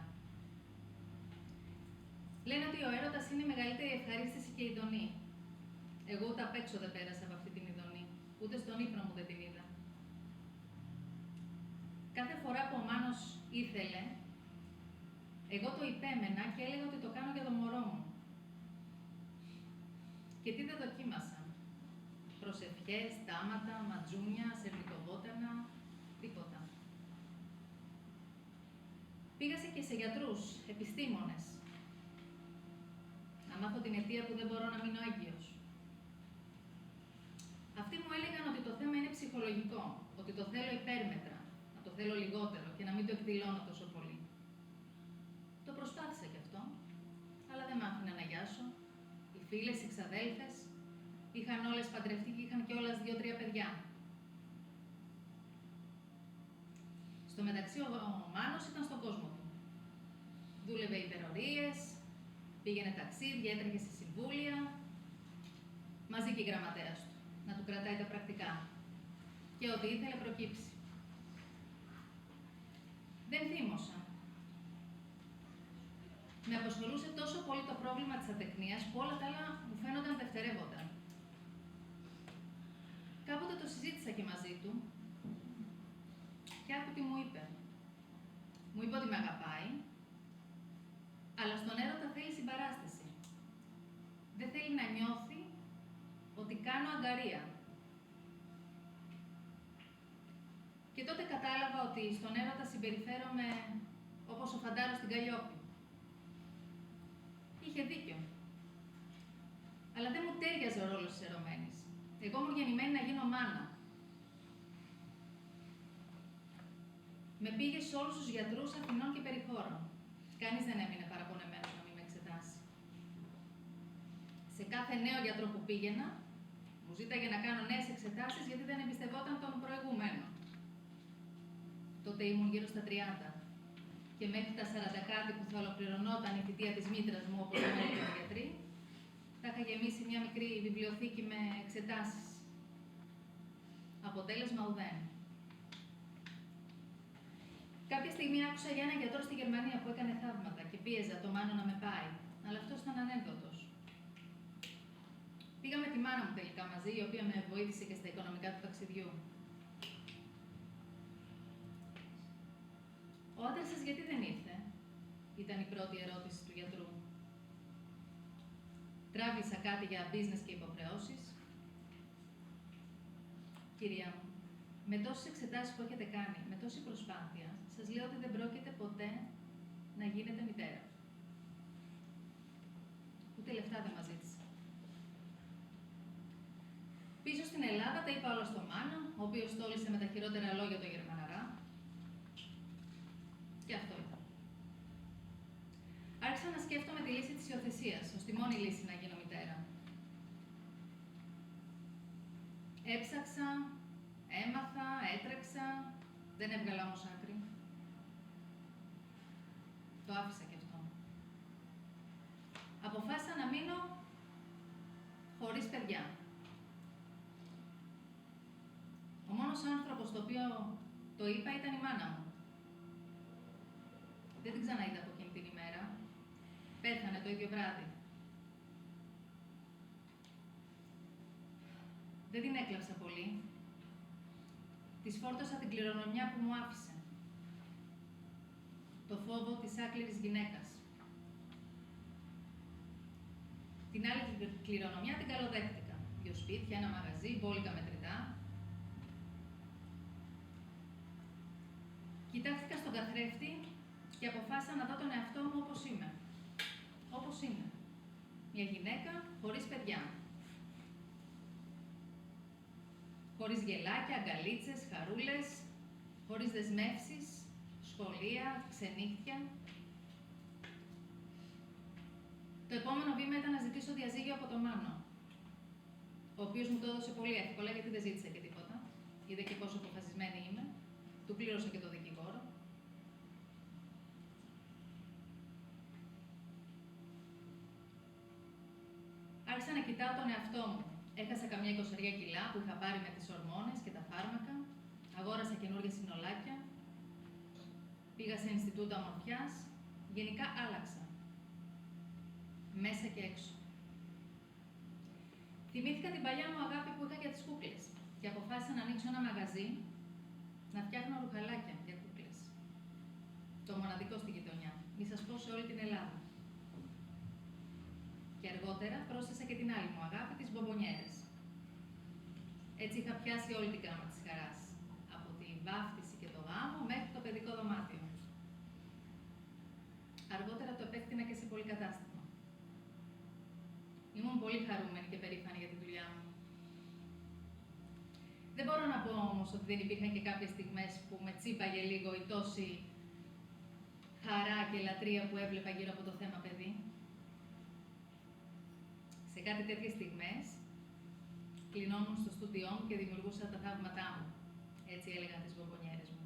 Λένε ότι ο έρωτας είναι η μεγαλύτερη ευχαρίστηση και ειδονή. Εγώ ούτε απ' έξω δεν πέρασα από αυτή την ειδονή, ούτε στον ύπνο μου δεν την είδα. Κάθε φορά που ο Μάνος ήθελε, εγώ το υπέμενα και έλεγα ότι το κάνω για το μωρό μου. Και τι δεν δοκίμασα. Προσευχές, τάματα, ματζούνια, σερνικοβότανα, τίποτα. Πήγα και σε γιατρούς, επιστήμονες, να μάθω την αιτία που δεν μπορώ να μείνω έγκυος. Αυτοί μου έλεγαν ότι το θέμα είναι ψυχολογικό, ότι το θέλω υπέρμετρα, να το θέλω λιγότερο και να μην το εκδηλώνω τόσο πολύ. Το προσπάθησα κι αυτό, αλλά δεν μ' άφηναν να γιάσω. Οι φίλες, οι ξαδέλφες, είχαν όλες παντρευτεί και είχαν κιόλας 2-3 παιδιά. Στο μεταξύ ο Μάνος ήταν στον κόσμο του. Δούλευε υπερορίες, πήγαινε ταξίδια, έτρεχε σε συμβούλια, μαζί και η γραμματέας του, να του κρατάει τα πρακτικά. Και ό,τι ήθελε προκύψει. Δεν θύμωσα. Με απασχολούσε τόσο πολύ το πρόβλημα της ατεκνίας που όλα τα άλλα μου φαίνονταν δευτερεύοντα. Κάποτε το συζήτησα και μαζί του και άκου τι μου είπε. Μου είπε ότι με αγαπάει, αλλά στον έρωτα θέλει συμπαράσταση. Δεν θέλει να νιώθει ότι κάνω αγκαρία. Και τότε κατάλαβα ότι στον έρωτα συμπεριφέρομαι όπως ο φαντάρος στην Καλλιόπη. Είχε δίκιο. Αλλά δεν μου τέριαζε ο ρόλος της ερωμένης. Εγώ ήμουν γεννημένη να γίνω μάνα. Με πήγε σε όλους τους γιατρούς Αθηνών και περιχώρων. Κανείς δεν έμεινε παραπονεμένος να μην με εξετάσει. Σε κάθε νέο γιατρό που πήγαινα, μου ζήταγε να κάνω νέες εξετάσεις γιατί δεν εμπιστευόταν τον προηγούμενο. Τότε ήμουν γύρω στα 30 και μέχρι τα 40 κάτι που θα ολοκληρωνόταν η θητεία της μήτρας μου, όπως μου έλεγαν οι γιατροί, θα είχα γεμίσει μια μικρή βιβλιοθήκη με εξετάσεις. Αποτέλεσμα ουδέν. Κάποια στιγμή άκουσα για ένα γιατρό στη Γερμανία που έκανε θαύματα και πίεζα το Μάνο να με πάει, αλλά αυτός ήταν ανέκδοτος. Πήγα με τη μάνα μου τελικά μαζί, η οποία με βοήθησε και στα οικονομικά του ταξιδιού. Ο άντρας σας γιατί δεν ήρθε, ήταν η πρώτη ερώτηση του γιατρού. Τράβησα κάτι για business και υποχρεώσεις. Κυρία μου, με τόσες εξετάσεις που έχετε κάνει, με τόση προσπάθεια, σας λέω ότι δεν πρόκειται ποτέ να γίνετε μητέρα. Ούτε λεφτά δεν μας ζήτησε. Πίσω στην Ελλάδα τα είπα όλα στο Μάνο, ο οποίος τόλισε με τα χειρότερα λόγια το Γερμαναρά. Και αυτό ήταν. Άρχισα να σκέφτομαι τη λύση της υιοθεσίας, ως τη μόνη λύση να γίνω μητέρα. Έψαξα, έμαθα, έτρεξα, δεν έβγαλα όμως άκρη. Το άφησα κι αυτό. Αποφάσισα να μείνω χωρίς παιδιά. Ο μόνος άνθρωπος το οποίο το είπα ήταν η μάνα μου. Δεν την ξαναείδα από εκείνη την ημέρα. Πέθανε το ίδιο βράδυ. Δεν την έκλαψα πολύ. Της φόρτωσα την κληρονομιά που μου άφησε. Το φόβο της άκληρης γυναίκας. Την άλλη κληρονομιά την καλοδέχτηκα. 2 σπίτια, ένα μαγαζί, μπόλικα μετρητά. Κοιτάχτηκα στον καθρέφτη και αποφάσισα να δω τον εαυτό μου όπως είμαι. Όπως είναι. Μια γυναίκα χωρίς παιδιά. Χωρίς γελάκια, αγκαλίτσες, χαρούλες, χωρίς δεσμεύσεις, σχολεία, ξενύχτια. Το επόμενο βήμα ήταν να ζητήσω διαζύγιο από τον Μάνο, ο οποίος μου το έδωσε πολύ εύκολα γιατί δεν ζήτησε και τίποτα. Είδε και πόσο αποφασισμένη είμαι. Του πλήρωσα και το δικηγόρο. κοιτάω τον εαυτό μου. Έχασα καμιά 20 κιλά που είχα πάρει με τις ορμόνες και τα φάρμακα. Αγόρασα καινούργια συνολάκια. Πήγα σε Ινστιτούτο Ομορφιάς. Γενικά άλλαξα. Μέσα και έξω. Θυμήθηκα την παλιά μου αγάπη που είχα για τις κούκλες και αποφάσισα να ανοίξω ένα μαγαζί να φτιάχνω ρουχαλάκια για κούκλες. Το μοναδικό στη γειτονιά, μη σας πω σε όλη την Ελλάδα. Και αργότερα πρόσθεσα και την άλλη μου αγάπη, τις μπομπονιέρες. Έτσι είχα πιάσει όλη την γάμα της χαράς, από τη βάφτιση και το γάμο μέχρι το παιδικό δωμάτιο. Αργότερα το επέκτηνα και σε πολυκατάστημα. Ήμουν πολύ χαρούμενη και περήφανη για τη δουλειά μου. Δεν μπορώ να πω όμως ότι δεν υπήρχαν και κάποιες στιγμές που με τσίπαγε λίγο η τόση χαρά και λατρεία που έβλεπα γύρω από το θέμα παιδί. Σε κάτι τέτοιες στιγμές κλεινόμουν στο στούντιό μου και δημιουργούσα τα θαύματά μου. Έτσι έλεγαν τις μπομπονιέρες μου.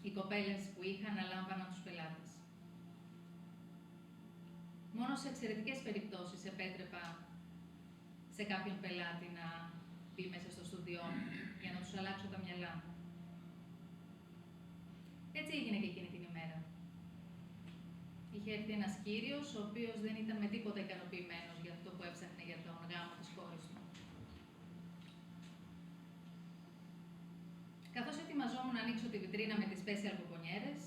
Οι κοπέλες που είχα αναλάμβαναν τους πελάτες. Μόνο σε εξαιρετικές περιπτώσεις επέτρεπα σε κάποιον πελάτη να μπει μέσα στο στούντιό μου για να τους αλλάξω τα μυαλά. Έτσι έγινε και εκείνη την ημέρα. Είχε έρθει ένας κύριος, ο οποίος δεν ήταν με τίποτα ικανοποιημένος για αυτό που έψαχνε για τον γάμο της κόρης του. Καθώς ετοιμαζόμουν να ανοίξω τη βιτρίνα με τις special μπομπονιέρες,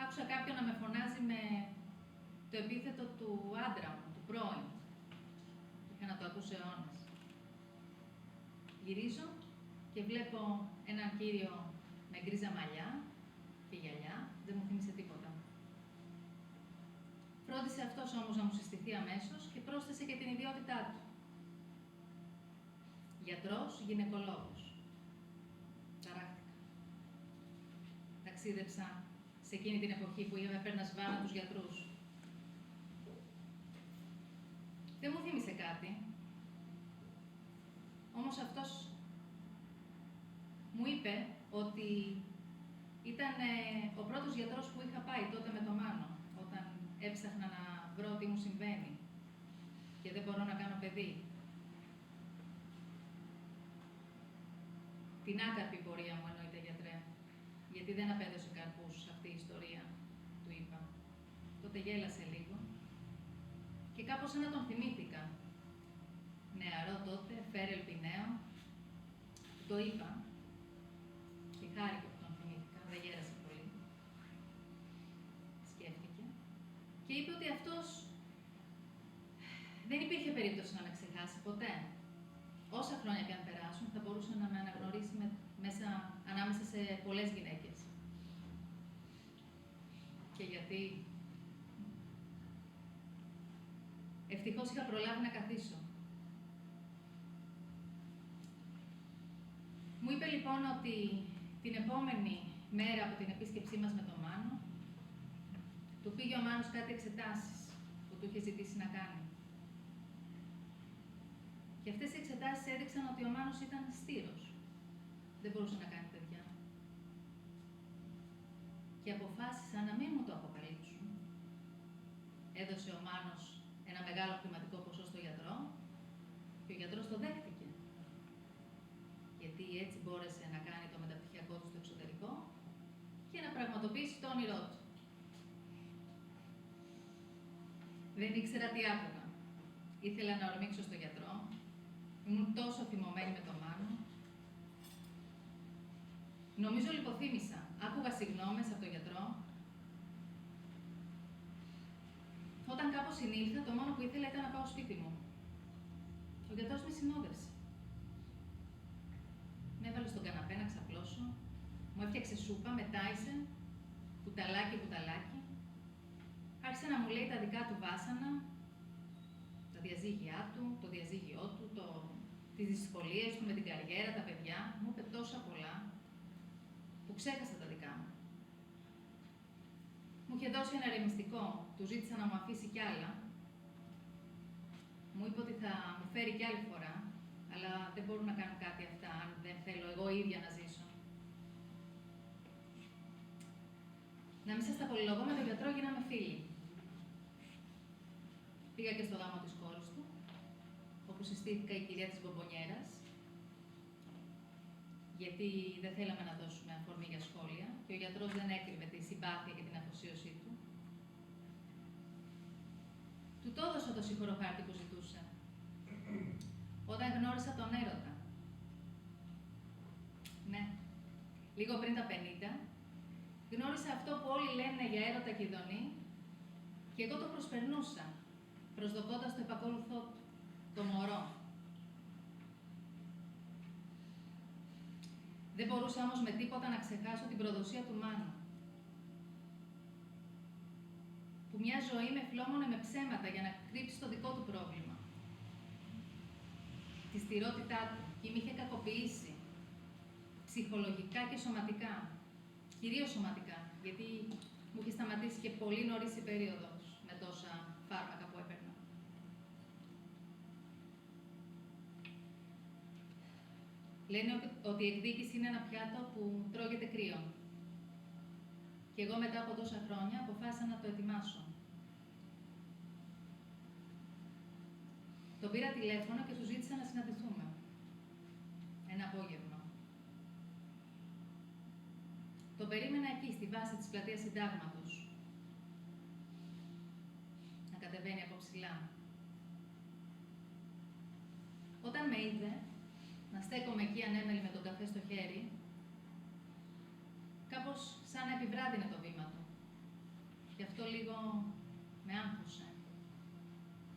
άκουσα κάποιον να με φωνάζει με το επίθετο του άντρα μου, του πρώην. Είχα να το ακούσω αιώνες. Γυρίζω και βλέπω έναν κύριο με γκρίζα μαλλιά και γυαλιά, δεν μου θύμισε τίποτα. Φρόντισε αυτός όμως να μου συστηθεί αμέσως και πρόσθεσε και την ιδιότητά του. Γιατρός, γυναικολόγος. Ταράχτηκα. Ταξίδεψα σε εκείνη την εποχή που είχαμε παίρνα σβάνα τους γιατρούς. Δεν μου θύμισε κάτι. Όμως αυτός μου είπε ότι ήταν ο πρώτος γιατρός που είχα πάει τότε με το Μάνο, όταν έψαχνα να βρω τι μου συμβαίνει και δεν μπορώ να κάνω παιδί. Την άκαρπη πορεία μου εννοείται, γιατρέ, γιατί δεν απέδωσε καρπούς αυτή η ιστορία, του είπα. Τότε γέλασε λίγο και κάπως σαν να τον θυμήθηκα. Νεαρό τότε, φέρε νέο, το είπα και χάρηκε που τον θυμήθηκα, δεν γέρασε πολύ. Σκέφτηκε και είπε ότι αυτός δεν υπήρχε περίπτωση να με ξεχάσει ποτέ. Όσα χρόνια και αν περάσουν, θα μπορούσε να με αναγνωρίσει ανάμεσα σε πολλές γυναίκες. Και γιατί ευτυχώς είχα προλάβει να καθίσω. Μου είπε λοιπόν ότι την επόμενη μέρα από την επίσκεψή μας με τον Μάνο, του πήγε ο Μάνος κάτι εξετάσεις που του είχε ζητήσει να κάνει. Και αυτές οι εξετάσεις έδειξαν ότι ο Μάνος ήταν στήρος. Δεν μπορούσε να κάνει παιδιά. Και αποφάσισαν να μην μου το αποκαλύψουν. Έδωσε ο Μάνος ένα μεγάλο χρηματικό ποσό στο γιατρό και ο γιατρός το δέχτηκε. Γιατί έτσι μπόρεσε να κάνει το μεταπτυχιακό του στο εξωτερικό και να πραγματοποιήσει το όνειρό του. Δεν ήξερα τι άκουγα. Ήθελα να ορμήξω στο γιατρό. Ήμουν τόσο θυμωμένη με τον Μάνο. Νομίζω λιποθύμησα. Άκουγα συγγνώμες από τον γιατρό. Όταν κάπως συνήλθα, το μόνο που ήθελα ήταν να πάω σπίτι μου. Ο γιατρός με συνόδευσε. Με έβαλε στον καναπέ να ξαπλώσω. Μου έφτιαξε σούπα, με τάισε, κουταλάκι. Άρχισε να μου λέει τα δικά του βάσανα, τα διαζύγιά του, το διαζύγιό του, τις δυσκολίες του με την καριέρα, τα παιδιά. Μου είπε τόσα πολλά που ξέχασα τα δικά μου. Μου είχε δώσει ένα ρεμιστικό, του ζήτησα να μου αφήσει κι άλλα. Μου είπε ότι θα μου φέρει κι άλλη φορά, αλλά δεν μπορούν να κάνουν κάτι αυτά αν δεν θέλω εγώ ίδια να ζήσω. Να μην σας τα πολυλογώ, με τον γιατρό γίναμε φίλοι. Πήγα και στο γάμο της κόρης του, όπου συστήθηκα η κυρία της μπομπονιέρας, γιατί δεν θέλαμε να δώσουμε αφορμή για σχόλια και ο γιατρός δεν έκρυβε τη συμπάθεια και την αφοσίωσή του. Του το έδωσα το συγχωροχάρτη που ζητούσε. Όταν γνώρισα τον έρωτα. Ναι, λίγο πριν τα 50, γνώρισα αυτό που όλοι λένε για έρωτα και ειδονή και εγώ το προσπερνούσα, προσδοκώντας το επακόλουθό του, το μωρό. Δεν μπορούσα όμως με τίποτα να ξεχάσω την προδοσία του Μάνου, που μια ζωή με φλόμωνε με ψέματα για να κρύψει το δικό του πρόβλημα. Τη στηρότητά του και με είχε κακοποιήσει, ψυχολογικά και σωματικά, κυρίως σωματικά, γιατί μου είχε σταματήσει και πολύ νωρίς η περίοδος με τόσα φάρμακα που έπαιρνα. Λένε ότι η εκδίκηση είναι ένα πιάτο που τρώγεται κρύο. Και εγώ μετά από τόσα χρόνια αποφάσισα να το ετοιμάσω. Τον πήρα τηλέφωνο και του ζήτησα να συναντηθούμε. Ένα απόγευμα. Τον περίμενα εκεί, στη βάση της πλατείας Συντάγματος. Να κατεβαίνει από ψηλά. Όταν με είδε, να στέκομαι εκεί ανέμελη με τον καφέ στο χέρι, κάπως σαν να επιβράδυνε το βήμα του. Γι' αυτό λίγο με άγχωσε.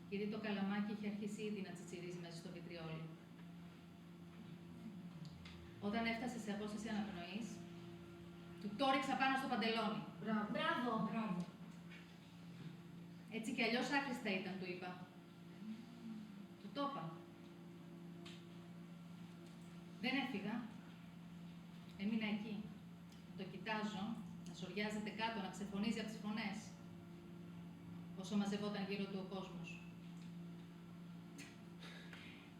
Γιατί το καλαμάκι είχε αρχίσει ήδη να τσιτσιρίζει μέσα στο βιτριόλι. Όταν έφτασε σε απόσταση αναπνοής, του το ρίξα πάνω στο παντελόνι. Μπράβο. Μπράβο. Έτσι κι αλλιώς άχρηστα ήταν, του είπα. Του το είπα. Δεν έφυγα. Έμεινα εκεί. Το κοιτάζω, να σοριάζεται κάτω, να ξεφωνίζει από τις φωνές. Όσο μαζευόταν γύρω του ο κόσμος.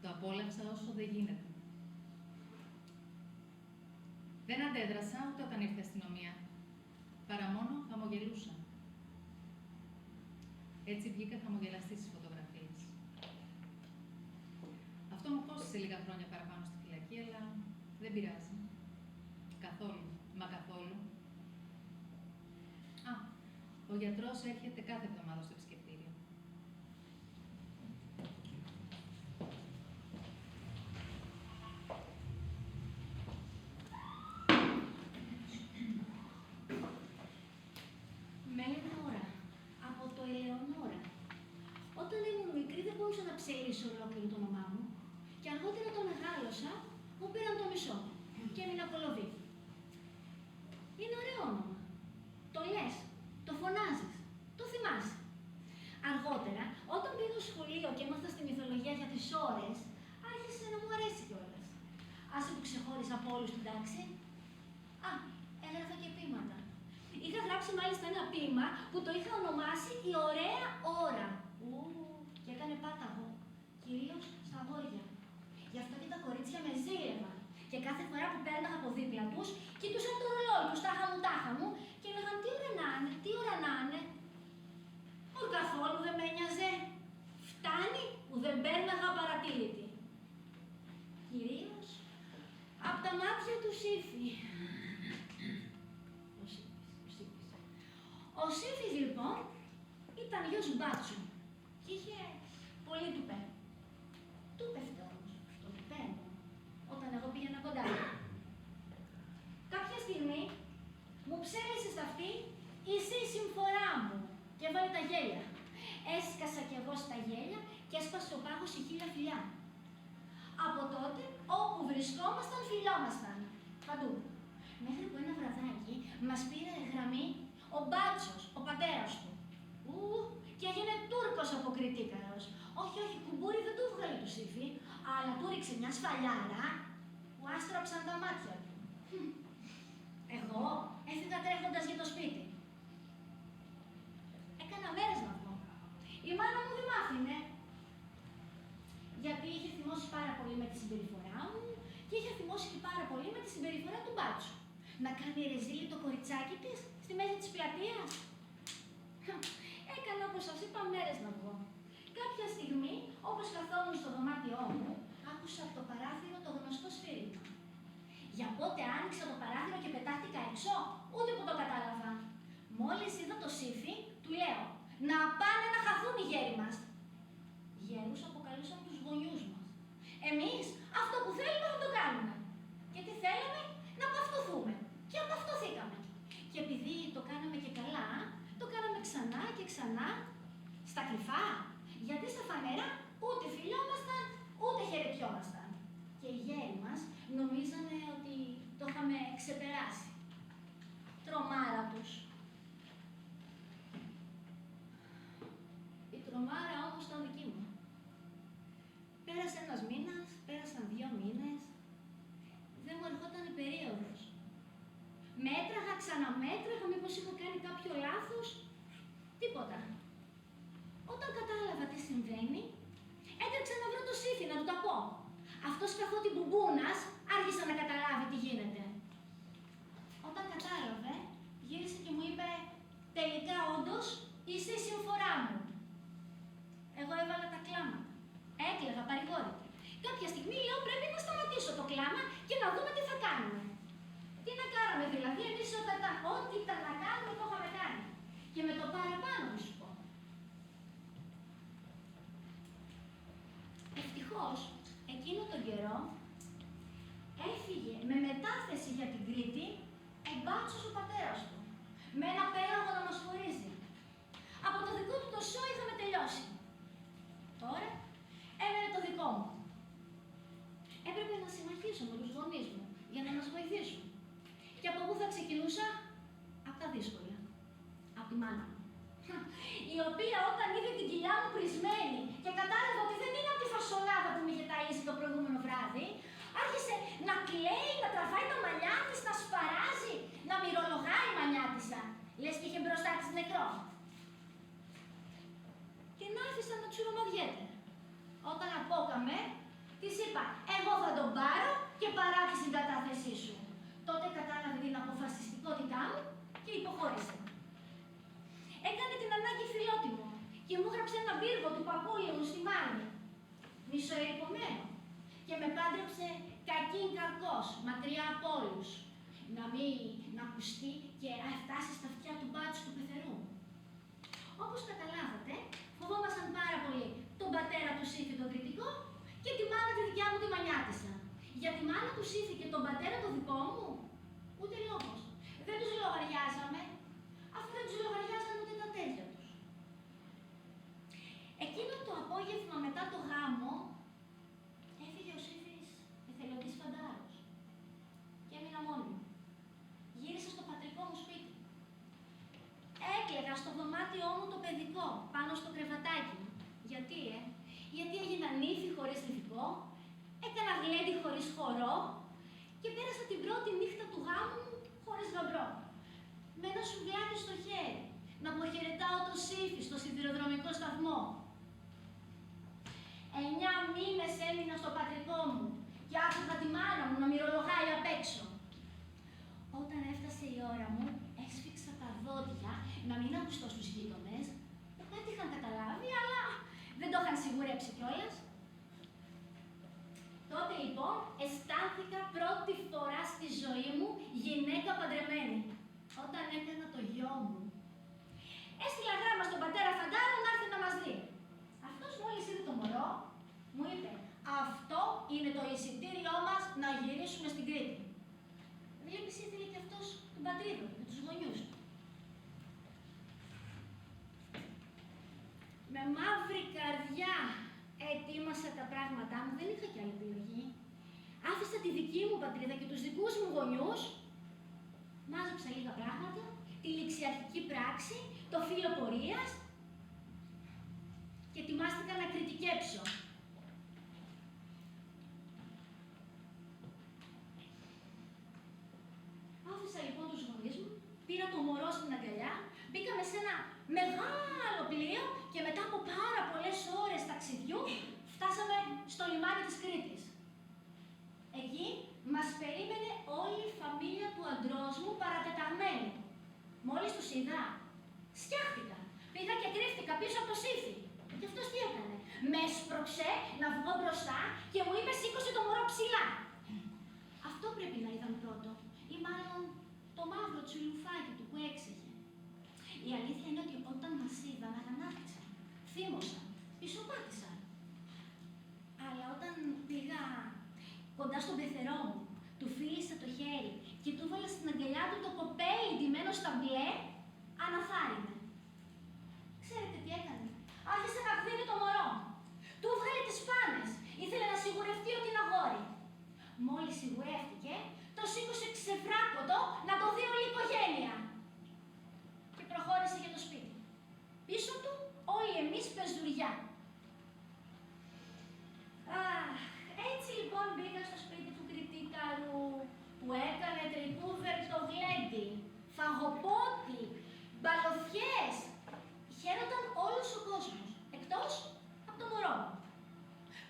Το απόλαυσα όσο δεν γίνεται. Δεν αντέδρασα ούτε όταν ήρθε η αστυνομία. Παρά μόνο χαμογελούσα. Έτσι βγήκα χαμογελαστή στις φωτογραφίες. Αυτό μου κόστησε λίγα χρόνια παραπάνω στη φυλακή, αλλά δεν πειράζει. Καθόλου. Μα καθόλου. Α, ο γιατρός έρχεται κάθε εβδομάδα στο επισκεπτήριο. Με λένε Ωρα, από το Ελεονόρα. Όταν ήμουν μικρή δεν μπορούσα να ψελίσω ολόκληρο το όνομά μου και αργότερα το μεγάλωσα, μου πήραν το μισό και έμεινα κολοβή. Είναι ωραίο όνομα. Το λες, το φωνάζεις, το θυμάσαι. Αργότερα, όταν πήγα στο σχολείο και έμαθα στη μυθολογία για τις ώρες, άρχισε να μου αρέσει κιόλας. Άσε που ξεχώριζα από όλους την τάξη. Α, έγραφα και ποίηματα. Είχα γράψει μάλιστα ένα ποίημα που το είχα ονομάσει «Η ωραία ώρα». Και έκανε πάταγο, κυρίως στα αγόρια. Γι' αυτό και τα κορίτσια με ζήλευαν. Και κάθε φορά που πέρναγα από δίπλα τους, κοιτούσαν το ρολόι τους, τάχα μου, και έλεγαν «Τι ώρα να είναι, τι ώρα να είναι». Ούτε καθόλου δεν με ένοιαζε. Φτάνει που δεν πέρναγα παρατήρητη. Κυρίως από τα μάτια του Σύφη. Ο Σύφης λοιπόν ήταν γιος Μπάτσου και είχε πολύ τουπέ. Του πέφτει όμως στο τουπέ μου όταν εγώ πήγαινα κοντά. Κάποια στιγμή μου ψέλισε στα αυτή η συμφορά μου και έβαλε τα γέλια. Έσκασα κι εγώ στα γέλια και έσπασε ο πάγος η 1000 φιλιά. Από τότε, όπου βρισκόμασταν, φιλόμασταν. Παντού. Μέχρι που ένα βραδάκι μας πήρε γραμμή ο Μπάτσος, ο πατέρας του. Και έγινε Τούρκος αποκριτήκαρος. Όχι, κουμπούρι δεν του βγάλε του Σύφη, αλλά του ρίξε μια σφαλιάρα που άστραψαν τα μάτια του. Εγώ έφυγα τρέχοντας για το σπίτι. Έκανα μέρες να βγω. Η μάνα μου δεν μ' άφηνε. Γιατί είχε θυμώσει πάρα πολύ με τη συμπεριφορά μου και είχε θυμώσει και πάρα πολύ με τη συμπεριφορά του Μπάτσου. Να κάνει ρεζίλι το κοριτσάκι της στη μέση της πλατείας. Έκανα όπως σας είπα μέρες να βγω. Κάποια στιγμή, όπως καθόμουν στο δωμάτιό μου, άκουσα από το παράθυρο το γνωστό σφύριγμα. Για πότε άνοιξα το παράθυρο και πετάχτηκα έξω, ούτε που το κατάλαβα. Μόλις είδα το σύφι, του λέω να πάνε να χαθούν οι γέροι μας. Γέρους αποκαλούσαν τους γονιούς μας. Εμείς αυτό που θέλουμε θα το κάνουμε. Και τι θέλαμε, να παυτωθούμε. Και απαυτωθήκαμε. Και επειδή το κάναμε και καλά, το κάναμε ξανά και ξανά, στα κρυφά. Γιατί στα φανερά ούτε φιλιόμασταν, ούτε χαιρετιόμασταν. Και οι γέροι μας νομίζανε ότι το είχαμε ξεπεράσει. Τρομάρα τους. Η τρομάρα όμως ήταν δική μου. Πέρασε ένας μήνας, πέρασαν 2 μήνες. Δεν μου ερχόταν η περίοδος. Μέτραγα, ξαναμέτραγα, μήπως είχα κάνει κάποιο λάθος. Τίποτα. Όταν κατάλαβα τι συμβαίνει, έτρεξα να βρω το σύφι, να του τα πω. Αυτός καθότι μπουμπούνας άρχισε να καταλάβει τι γίνεται. Όταν κατάλαβε, γύρισε και μου είπε «Τελικά όντως είσαι η συμφορά μου». Εγώ έβαλα τα κλάματα. Έκλαιγα παρηγόρητα. Κάποια στιγμή λέω πρέπει να σταματήσω το κλάμα και να δούμε τι θα κάνουμε. Τι να κάναμε δηλαδή, εμείς ό,τι ήταν να κάνουμε το είχαμε κάνει. Και με το παραπάνω να σου πω. Ευτυχώς, εκείνο τον καιρό έφυγε με μετάθεση για την Κρήτη ο μπάτσος ο πατέρας του. Με ένα πέλαγο να μας χωρίζει. Από το δικό του το σόι είχαμε τελειώσει. Τώρα έμενε το δικό μου. Έπρεπε να συμμαχίσω με τους γονείς μου για να μας βοηθήσουν. Και από πού θα ξεκινούσα? Από τα δύσκολα. Από τη μάνα μου. Η οποία όταν είδε την κοιλιά μου πρισμένη και κατάλαβε ότι δεν είναι από τη φασολάδα που με είχε ταΐσει το προηγούμενο βράδυ, άρχισε να κλαίει, να τραβάει τα μαλλιά της, να σπαράζει, να μυρολογάει η μανιάτισσα. Λες και είχε μπροστά της νεκρό. Την άφησα να τσουρομαδιέται. Όταν απόκαμε, της είπα, εγώ θα τον πάρω και παρά τη συγκατάθεσή σου. Τότε κατάλαβε την αποφασιστικότητά μου και υποχώρησε. Έκανε την ανάγκη φιλότιμο και μου έγραψε ένα πύργο του παππούλιου μου στη μάνη. Μισοερυπωμένο. Και με πάντρεψε κακήν κακός, μακριά από όλους. Να ακουστεί και να φτάσει στα αυτιά του μπάτσου του πεθερού. Όπως καταλάβατε, φοβόμασταν πάρα πολύ τον πατέρα του Σύφη τον κριτικό και τη μάνα τη δικιά μου τη μανιάτισσα. Για τη μάνα του Σύφη και τον πατέρα το δικό μου, ούτε λόγος. Δεν τους λογαριάζαμε, αφού δεν τους λογαριάζαν ούτε τα τέτοια τους. Εκείνο το απόγευμα μετά το γάμο, έφυγε ο Σύφης εθελοντής φαντάρος. Και έμεινα μόνη μου. Γύρισα στο πατρικό μου σπίτι. Έκλαιγα στο δωμάτιό μου το παιδικό, πάνω στο κρεβατάκι μου. Γιατί έγινα νύφη χωρίς νηφικό, έκανα γλέντι χωρίς χορό και πέρασα την πρώτη νύχτα του γάμου μου χωρίς γαμπρό. Με ένα σουβλάκι στο χέρι, να αποχαιρετάω το Σύφη στο σιδηροδρομικό σταθμό. 9 μήνες έμεινα στο πατρικό μου και άκουγα τη μάνα μου να μυρολογάει απ' έξω. Όταν έφτασε η ώρα μου, έσφιξα τα δόντια να μην ακουστώ στους γείτονες, που κάτι είχαν καταλάβει, αλλά δεν το είχαν σιγουρέψει κιόλας. Τότε λοιπόν αισθάνθηκα πρώτη φορά στη ζωή μου γυναίκα παντρεμένη. Όταν έκανα το γιο μου. Έστειλα γράμμα στον πατέρα φαντάρο να έρθει να μας δει. Αυτός μόλις είδε το μωρό, μου είπε «Αυτό είναι το εισιτήριό μας να γυρίσουμε στην Κρήτη». Βλέπεις, ήθελε και αυτός τον πατρίδο με τους γονιούς του. Με μαύρη καρδιά ετοίμασα τα πράγματά μου, δεν είχα κι άλλη επιλογή. Άφησα τη δική μου πατρίδα και τους δικούς μου γονιούς, μάζεψα λίγα πράγματα, τη ληξιαρχική πράξη, το φύλλο πορείας και ετοιμάστηκα να κριτικέψω. Άφησα λοιπόν τους γονείς μου, πήρα το μωρό στην αγκαλιά, μπήκαμε σε ένα μεγάλο πλοίο και μετά από πάρα πολλές ώρες ταξιδιού φτάσαμε στο λιμάνι της Κρήτης. Εκεί μας περίμενε όλη η φαμίλια του αντρός μου παρατεταγμένη. Μόλις τους είδα, σκιάχτηκα. Πήγα και κρύφτηκα πίσω από το Σύφη. Και αυτός τι έκανε? Με έσπρωξε να βγω μπροστά και μου είπε σήκωσε το μωρό ψηλά. Αυτό πρέπει να είδαν πρώτο, ή μάλλον το μαύρο τσουλουφάκι του που έξεχε. Η αλήθεια είναι ότι όταν μας είδαν αγανάκτησαν, θύμωσαν, πισωπάτησαν. Αλλά όταν πήγα κοντά στον πεθερό μου, του φίλησα το χέρι και του έβαλα στην αγκαλιά του το κοπέλι ντυμένο στα μπλε, αναθάρρυνε. Ξέρετε τι έκανε? Άρχισε να κδίνει το μωρό. Του έβγαλε τις πάνες. Ήθελε να σιγουρευτεί ότι είναι αγόρι. Μόλις σιγουρεύτηκε, το σήκωσε ξεβράκωτο να το δει όλη η οικογένεια. Και προχώρησε για το σπίτι. Πίσω του όλοι εμείς πεζουριά. Αχ, έτσι λοιπόν μπήκα στο σπίτι του κριτήκαρου που έκανε τρικούβερ το γλέντι, φαγοπότη, μπαλωθιές. Χαίρονταν όλος ο κόσμος, εκτός από το μωρό μου,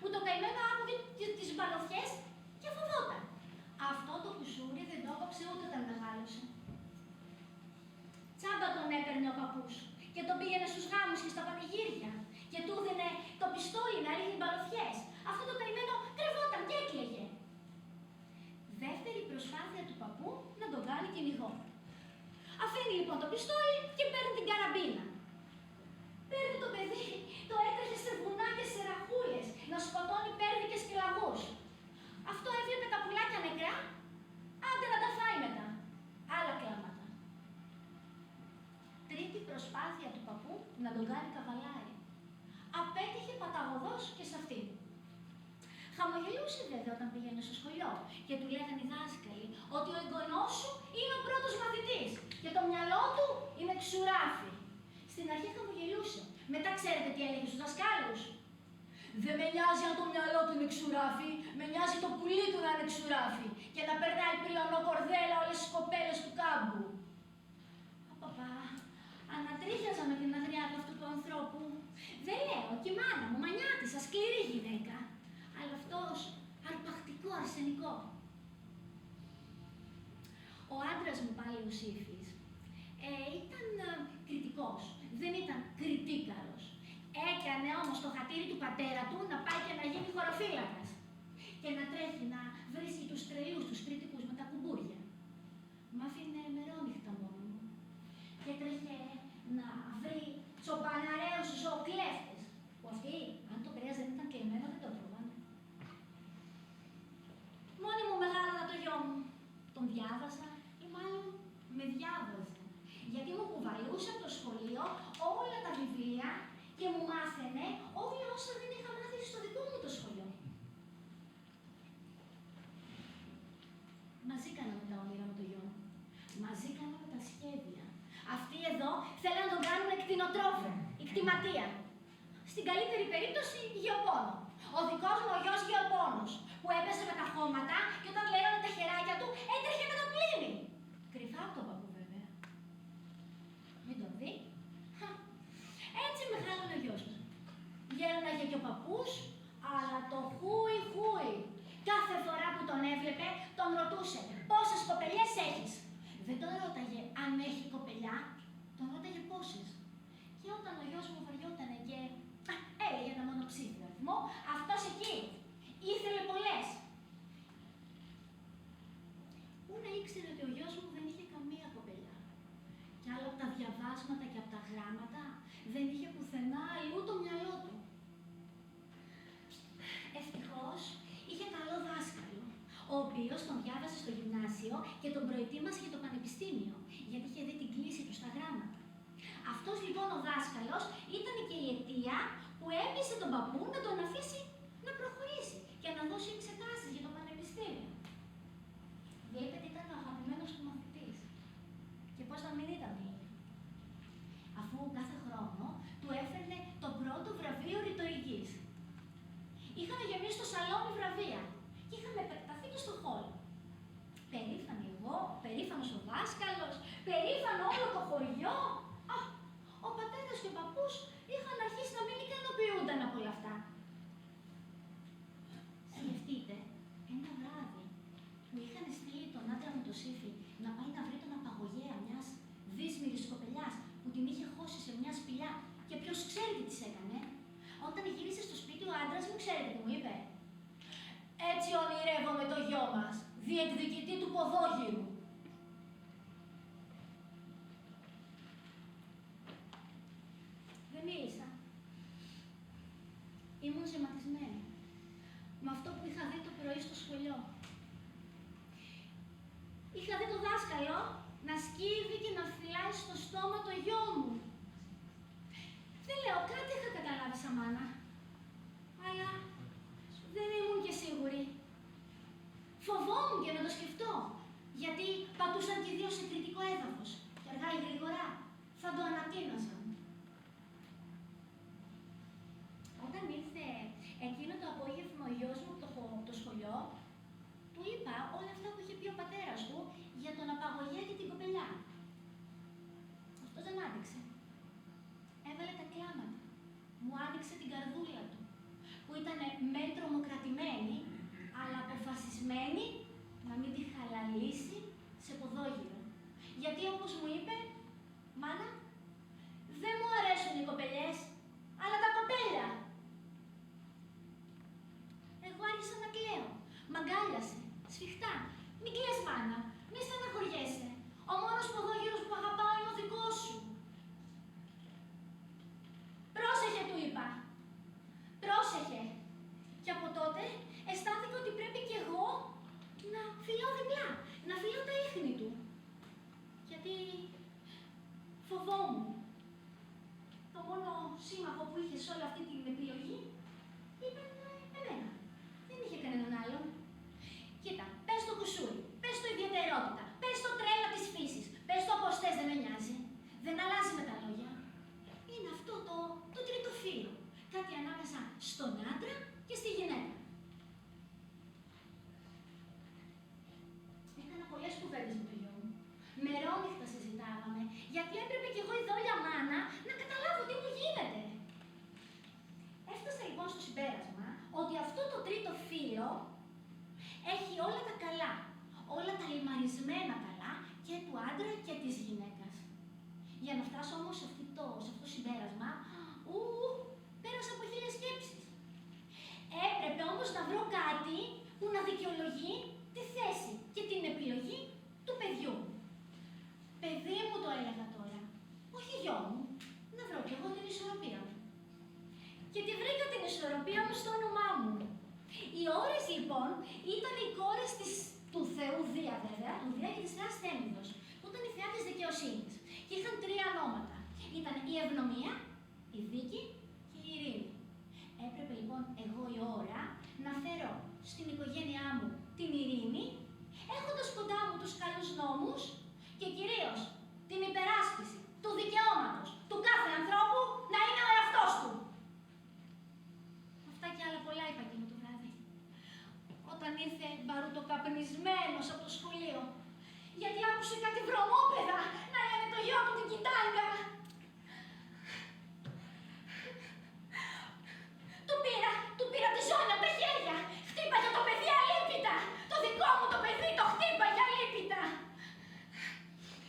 που το καημένο άκουγε τις μπαλωθιές και φοβόταν. Αυτό το κουσούρι δεν το έκοψε ούτε όταν μεγάλωσε. Τσάμπα τον έπαιρνε ο παππούς και τον πήγαινε στους γάμους και στα πανηγύρια και του δίνε το πιστόλι να ρίχνει μπαλωθιές. Αυτό το καημένο κρυβόταν και έκλαιγε. Δεύτερη προσπάθεια του παππού να τον κάνει κυνηγό. Αφήνει λοιπόν το πιστόλι και παίρνει την καραμπίνα. Παίρνει το παιδί, το έτρεχε σε βουνά και σε ραχούλες, να σκοτώνει πέρδικες και λαγούς. Αυτό έβλεπε τα πουλάκια νεκρά, άντε να τα φάει μετά. Άλλα κλάματα. Τρίτη προσπάθεια του παππού να τον κάνει καβαλάρι. Απέτυχε παταγωδός και σε αυτή. Χαμογελούσε βέβαια όταν πήγαινε στο σχολείο και του λέγανε οι δάσκαλοι ότι ο εγγονός σου είναι ο πρώτος μαθητής και το μυαλό του είναι ξουράφι. Στην αρχή χαμογελούσε. Μετά ξέρετε τι έλεγε στους δασκάλους? Δεν με νοιάζει αν το μυαλό του είναι ξουράφι, με νοιάζει το πουλί του να είναι ξουράφι και να περνάει πριονοκορδέλα όλες τις κοπέλες του κάμπου. Παπά, ανατρίχιαζα με την αγριά του αυτού του ανθρώπου. Δεν λέω, και η μάνα μου, μανιάτισσα, σκληρή γυναίκα. Αλλά αυτός, αρπακτικό αρσενικό. Ο άντρας μου πάλι ο Σύφης, ήταν κριτικός, δεν ήταν κριτίκαρος. Έκανε όμως το χατήρι του πατέρα του να πάει και να γίνει χωροφύλακας και να τρέχει να βρίσκει τους τρελούς, τους κριτικούς με τα κουμπούρια. Μ' άφηνε μερόνυχτα μόνο μου και τρέχε να βρει τσοπαναραίους ζωοκλέφτες, που αυτοί, αν το κρέας δεν ήταν κλεμμένο, δεν το τρώγανε. Μόνη μου μεγάλωνα το γιο μου. Τον διάβασα ή μάλλον με διάβαζε. Γιατί μου κουβαλούσε από το σχολείο όλα τα βιβλία και μου μάθαινε όλα όσα δεν είχα μάθει στο δικό μου το σχολείο. Μαζί κάναμε τα όνειρα με το γιο μου. Μαζί κάναμε τα σχέδια. Αυτοί εδώ θέλουν να τον κάνουν κτηνοτρόφο, η κτηματία. Στην καλύτερη περίπτωση γεωπόνο. Ο δικός μου ο γιος γεωπόνος, που έπεσε με τα χώματα και όταν λέρωνε τα χεράκια του έτρεχε με το πλήνι. Κρυφά από τον παππού βέβαια. Μην τον δει. Έτσι μεγάλωνε ο γιος μου. Γέρναγε και ο παππούς, αλλά το χούι. Κάθε φορά που τον έβλεπε, τον ρωτούσε πόσες κοπελιές έχεις. Δεν τον ρώταγε αν έχει κοπελιά, τον ρώταγε πόσες. Και όταν ο γιος μου βαριότανε και έλεγε ένα μονοψήφιο αριθμό, αυτός εκεί ήθελε πολλές. Πού να ήξερε ότι ο γιος μου δεν είχε καμία κοπελιά. Κι άλλο από τα διαβάσματα και από τα γράμματα, δεν είχε πουθενά αλλού το μυαλό του. Ευτυχώς, είχε καλό δάσκαλο, ο οποίος τον διάβασε στο γυμνάσιο και τον προετοίμασε για το πανεπιστήμιο, γιατί είχε δει την κλίση του στα γράμματα. Αυτός λοιπόν ο δάσκαλος ήταν και η αιτία που έπεισε τον παππού να τον αφήσει να προχωρήσει και να δώσει εξετάσεις για το πανεπιστήμιο. Βλέπετε, ήταν ο αγαπημένος του μαθητής. Και πώς να μην ήταν δηλαδή. Αφού κάθε χρόνο του έφερνε το πρώτο βραβείο ρητορικής. Είχαμε γεμίσει το σαλόνι βραβεία και είχαμε επεκταθεί και στο χώρο. Περήφανη εγώ, περήφανος ο δάσκαλος, περήφανο όλο το χωριό. Ο πατέρας και ο παππούς είχαν αρχίσει να μην ικανοποιούνταν από όλα αυτά. Σκεφτείτε, ένα βράδυ που είχαν στείλει τον άντρα μου το Σύφη να πάει να βρει τον απαγωγέα μιας δύσμηρης κοπελιάς που την είχε χώσει σε μια σπηλιά και ποιος ξέρει τι της έκανε, όταν γύρισε στο σπίτι διεκδικητή του ποδόγυρου. Δεν μίλησα. Ήμουν ζεματισμένη με αυτό που είχα δει το πρωί στο σχολείο. Είχα δει το δάσκαλο να σκύβει και να φυλάει στο στόμα το γιο μου. Δεν λέω, κάτι είχα καταλάβει σαν μάνα. Αλλά δεν ήμουν και σίγουρη. Φοβόμουν και να το σκεφτώ, γιατί πατούσαν και οι δύο σε κριτικό έδαφος και αργά ή γρήγορα θα το ανατείναζαν. Όταν ήρθε εκείνο το απόγευμα ο γιος μου από το σχολείο, του είπα όλα αυτά που είχε πει ο πατέρας του για τον απαγωγέα και την κοπελιά. Αυτός δεν άντεξε. Έβαλε τα κλάματα. Μου άνοιξε την καρδούλα του, που ήταν μεν τρομοκρατημένη, αλλά αποφασισμένη να μην τη χαλαλήσει σε ποδόγυρο. Γιατί όπως μου είπε, μάνα, δεν μου αρέσουν οι κοπελιές, αλλά τα κοπέλια. Εγώ άρχισα να κλαίω. Μ' αγκάλιασε, σφιχτά. Μην κλαις, μάνα, μη στεναχωριέσαι. Ο μόνος ποδόγυρος που αγαπάω είναι ο δικός σου. Πρόσεχε, του είπα. Πρόσεχε. Και από τότε αισθάνθηκα ότι πρέπει κι εγώ να φιλάω διπλά, να φιλάω τα ίχνη του. Γιατί φοβόμουν. Το μόνο σύμμαχο που είχε σε όλη αυτή την επιλογή ήταν εμένα. Δεν είχε κανέναν άλλον. Κοίτα, πες το κουσούρι, πες το ιδιαιτερότητα, πες το τρέλα της φύσης, πες το όπως θες, δεν με νοιάζει. Δεν αλλάζει με τα λόγια. Είναι αυτό το τρίτο φύλλο. Κάτι ανάμεσα στον άντρα και στη γυναίκα. Έκανα πολλές κουβέντες με το γιο μου. Μερόνυχτα συζητάγαμε, γιατί έπρεπε κι εγώ η δόλια μάνα να καταλάβω τι μου γίνεται. Έφτασα λοιπόν στο συμπέρασμα ότι αυτό το τρίτο φύλλο έχει όλα τα καλά, όλα τα λιμαρισμένα καλά και του άντρα και της γυναίκας. Για να φτάσω όμως σε αυτό το συμπέρασμα, πέρασα από 1000 σκέψεις. Έπρεπε όμως να βρω κάτι που να δικαιολογεί τη θέση και την επιλογή του παιδιού. Παιδί μου, το έλεγα τώρα, όχι γιο μου, να βρω κι εγώ την ισορροπία μου. Και τη βρήκα την ισορροπία μου στο όνομά μου. Οι ώρες λοιπόν ήταν οι κόρες του Θεού Δία, βέβαια, του Δία και της Θεάς Θέμηδος, που ήταν η Θεά της δικαιοσύνης. Και είχαν 3 ονόματα. Ήταν η ευνομία, η δίκη και η ειρήνη. Έπρεπε λοιπόν εγώ η ώρα να φέρω στην οικογένειά μου την ειρήνη, έχοντας κοντά μου τους καλούς νόμους και κυρίως την υπεράσπιση του δικαιώματος του κάθε ανθρώπου να είναι ο εαυτός του. Αυτά και άλλα πολλά είπα εκείνο το βράδυ. Όταν ήρθε μπαρουτοκαπνισμένος από το σχολείο, γιατί άκουσε κάτι βρωμόπαιδα να λένε το γιο του την κοιτάγκα. Του πήρα τη ζώνη από τα χέρια. Χτύπαγε το παιδί αλίπητα. Το δικό μου το παιδί το χτύπαγε αλίπητα.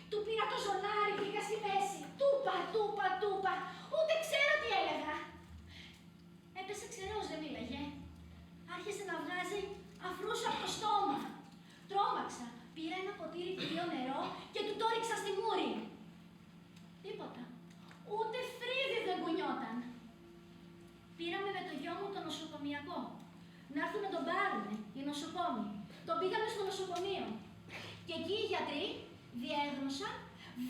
Του πήρα το ζωνάρι, πήγα στη μέση. Τούπα. Ούτε ξέρω τι έλεγα. Έπεσε ξερός, δεν μίλαγε. Άρχισε να βγάζει αφρούς από το στόμα. Τρόμαξα. Πήρα ένα ποτήρι κρύο νερό και του το ρίξα στη μούρη. Τίποτα. Ούτε φρύδι δεν κουνιόταν. Πήραμε με το γιο μου το νοσοκομιακό. Να έρθουν να τον πάρουνε οι νοσοκόμοι. Τον πήγαμε στο νοσοκομείο. Και εκεί οι γιατροί διέγνωσαν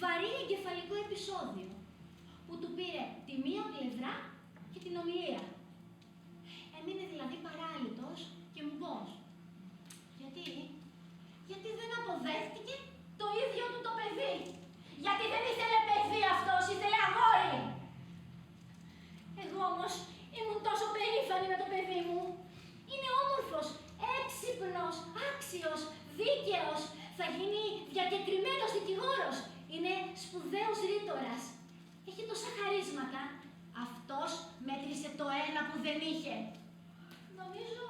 βαρύ εγκεφαλικό επεισόδιο, που του πήρε τη μία πλευρά και την ομιλία. Έμεινε δηλαδή παράλυτος και μουγκός. Γιατί δεν αποδέχτηκε το ίδιο του το παιδί. Γιατί δεν ήθελε παιδί αυτός, ήθελε αγόρι. Εγώ όμως ήμουν τόσο περήφανη με το παιδί μου. Είναι όμορφος, έξυπνος, άξιος, δίκαιος. Θα γίνει διακεκριμένος δικηγόρος. Είναι σπουδαίος ρήτορας. Έχει τόσα χαρίσματα. Αυτός μέτρησε το ένα που δεν είχε. Νομίζω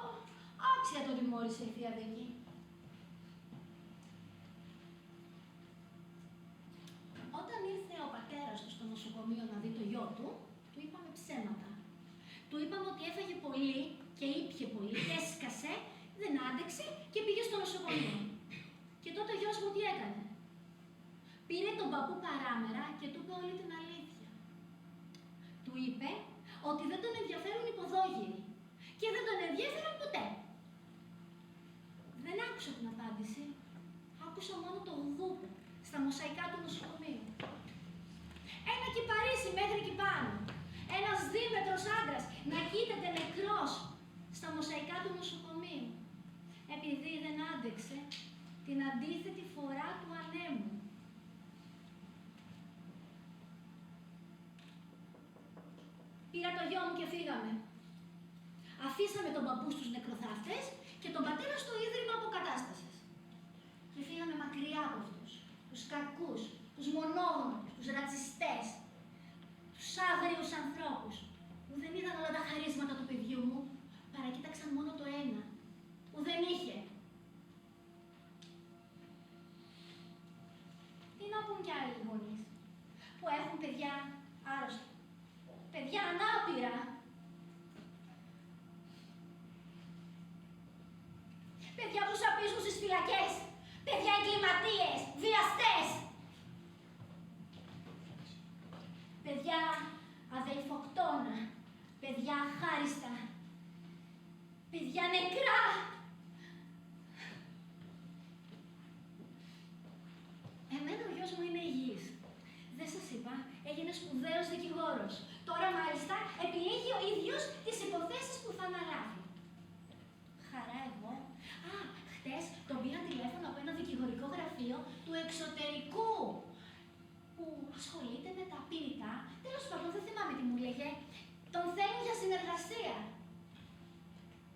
άξια το τιμώρησε η Θεία Δίκη. Όταν ήρθε ο πατέρας του στο νοσοκομείο να δει το γιο του, του είπαμε ψέματα. Του είπαμε ότι έφαγε πολύ και ήπιε πολύ, έσκασε, δεν άντεξε και πήγε στο νοσοκομείο. γιος μου τι έκανε? Πήρε τον παππού παράμερα και του είπε όλη την αλήθεια. Του είπε ότι δεν τον ενδιαφέρουν οι ποδόγυροι και δεν τον ενδιαφέραν ποτέ. Δεν άκουσα την απάντηση. Άκουσα μόνο το γουδούπι στα μοσαϊκά του νοσοκομείου. Ένα κυπαρίσι μέχρι εκεί πάνω. Ένας δίμετρος άντρας να κοίταται νεκρός στα μοσαϊκά του νοσοκομείου. Επειδή δεν άντεξε την αντίθετη φορά του ανέμου. Πήρα το γιο μου και φύγαμε. Αφήσαμε τον παππού στους νεκροθάφτες και τον πατέρα στο ίδρυμα αποκατάστασης. Και φύγαμε μακριά από αυτούς, τους κακούς, τους μονόγονους, τους ρατσιστές, τους άγριους ανθρώπους, που δεν είδαν όλα τα χαρίσματα του παιδιού μου, παρακοίταξαν μόνο το ένα, που δεν είχε. Τι να πούν κι άλλοι γονείς, που έχουν παιδιά άρρωστα, παιδιά ανάπηρα, παιδιά που σαπίζουν στις φυλακές, παιδιά εγκληματίες, βιαστές, παιδιά αδελφοκτόνα, παιδιά αχάριστα, παιδιά νεκρά. Εμένα ο γιος μου είναι υγιής. Δεν σας είπα, έγινε σπουδαίος δικηγόρος. Τώρα μάλιστα επιλέγει ο ίδιος τις υποθέσεις που θα αναλάβει. Χαρά εγώ. Α, χτες τον πήρα τηλέφωνο από ένα δικηγορικό γραφείο του εξωτερικού που ασχολείται με τα ποινικά. Τέλος πάντων, δεν θυμάμαι τι μου λέγε. Τον θέλουν για συνεργασία.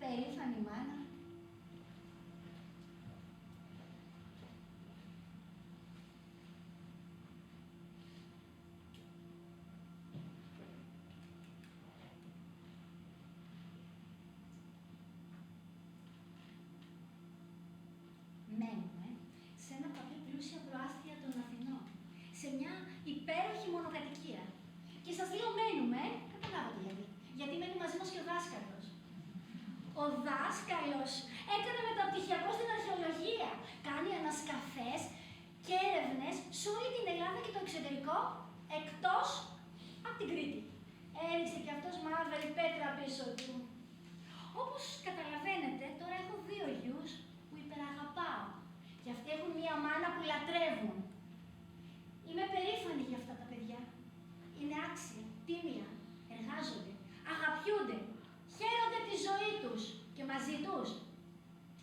Περήφανη μάνα. Μένουμε σε ένα από τα πιο πλούσια προάστια των Αθηνών, σε μια υπέροχη μονοκατοικία. Και σας λέω μένουμε, καταλάβατε γιατί. Γιατί μένει μαζί μας και ο δάσκαλος. Ο δάσκαλος έκανε μεταπτυχιακό στην αρχαιολογία. Κάνει ανασκαφές και έρευνες σε όλη την Ελλάδα και το εξωτερικό, εκτός από την Κρήτη. Έριξε και αυτός μαύρη πέτρα πίσω του. Όπως καταλαβαίνετε, τώρα έχω 2 γιους που υπεραγαπάω. Και αυτοί έχουν μία μάνα που λατρεύουν. Είμαι περήφανη για αυτά τα παιδιά. Είναι άξια, τίμια, εργάζονται, αγαπιούνται, χαίρονται τη ζωή τους και μαζί τους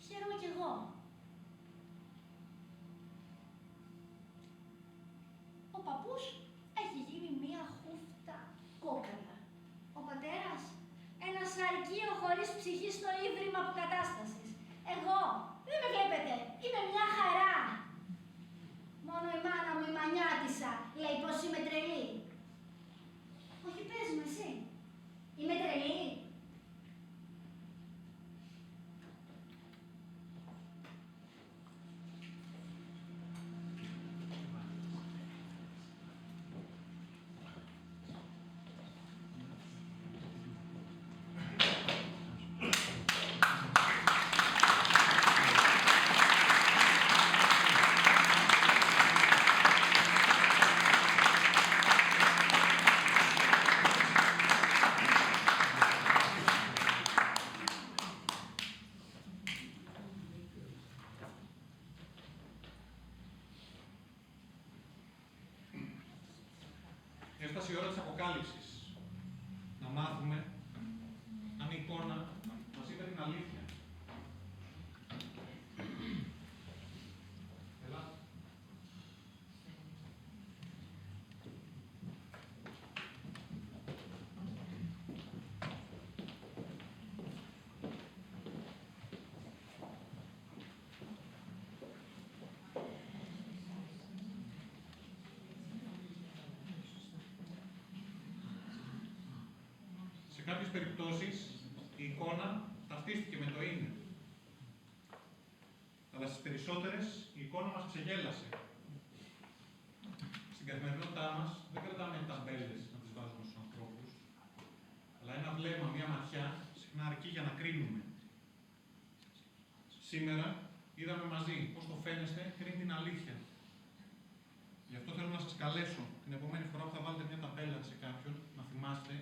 χαίρομαι κι εγώ. Ο παππούς έχει γίνει μία χούφτα κόκαλα. Ο πατέρας ένα σαρκείο χωρίς ψυχή στο ίδρυμα αποκατάστασης. Εγώ, δεν με βλέπετε, είμαι μια χαρά. Μόνο η μάνα μου, η μανιάτισσα, λέει πως είμαι τρελή. Όχι, πες μου εσύ, είμαι τρελή? Έφτασε η ώρα της αποκάλυψης. Να μάθουμε αν η εικόνα μας είπε την αλήθεια. Έλα. Σε κάποιες περιπτώσεις η εικόνα ταυτίστηκε με το είναι. Αλλά στις περισσότερες η εικόνα μας ξεγέλασε. Στην καθημερινότητά μας δεν κρατάμε ταμπέλες να τις βάζουμε στους ανθρώπους, αλλά ένα βλέμμα, μια ματιά συχνά αρκεί για να κρίνουμε. Σήμερα είδαμε μαζί πώς το φαίνεστε, κρίνει την αλήθεια. Γι' αυτό θέλω να σας καλέσω την επόμενη φορά που θα βάλετε μια ταμπέλα σε κάποιον, να θυμάστε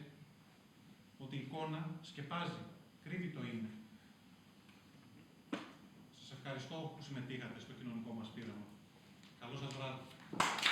ότι η εικόνα σκεπάζει, κρύβει το είναι. Σας ευχαριστώ που συμμετείχατε στο κοινωνικό μας πείραμα. Καλό σας βράδυ.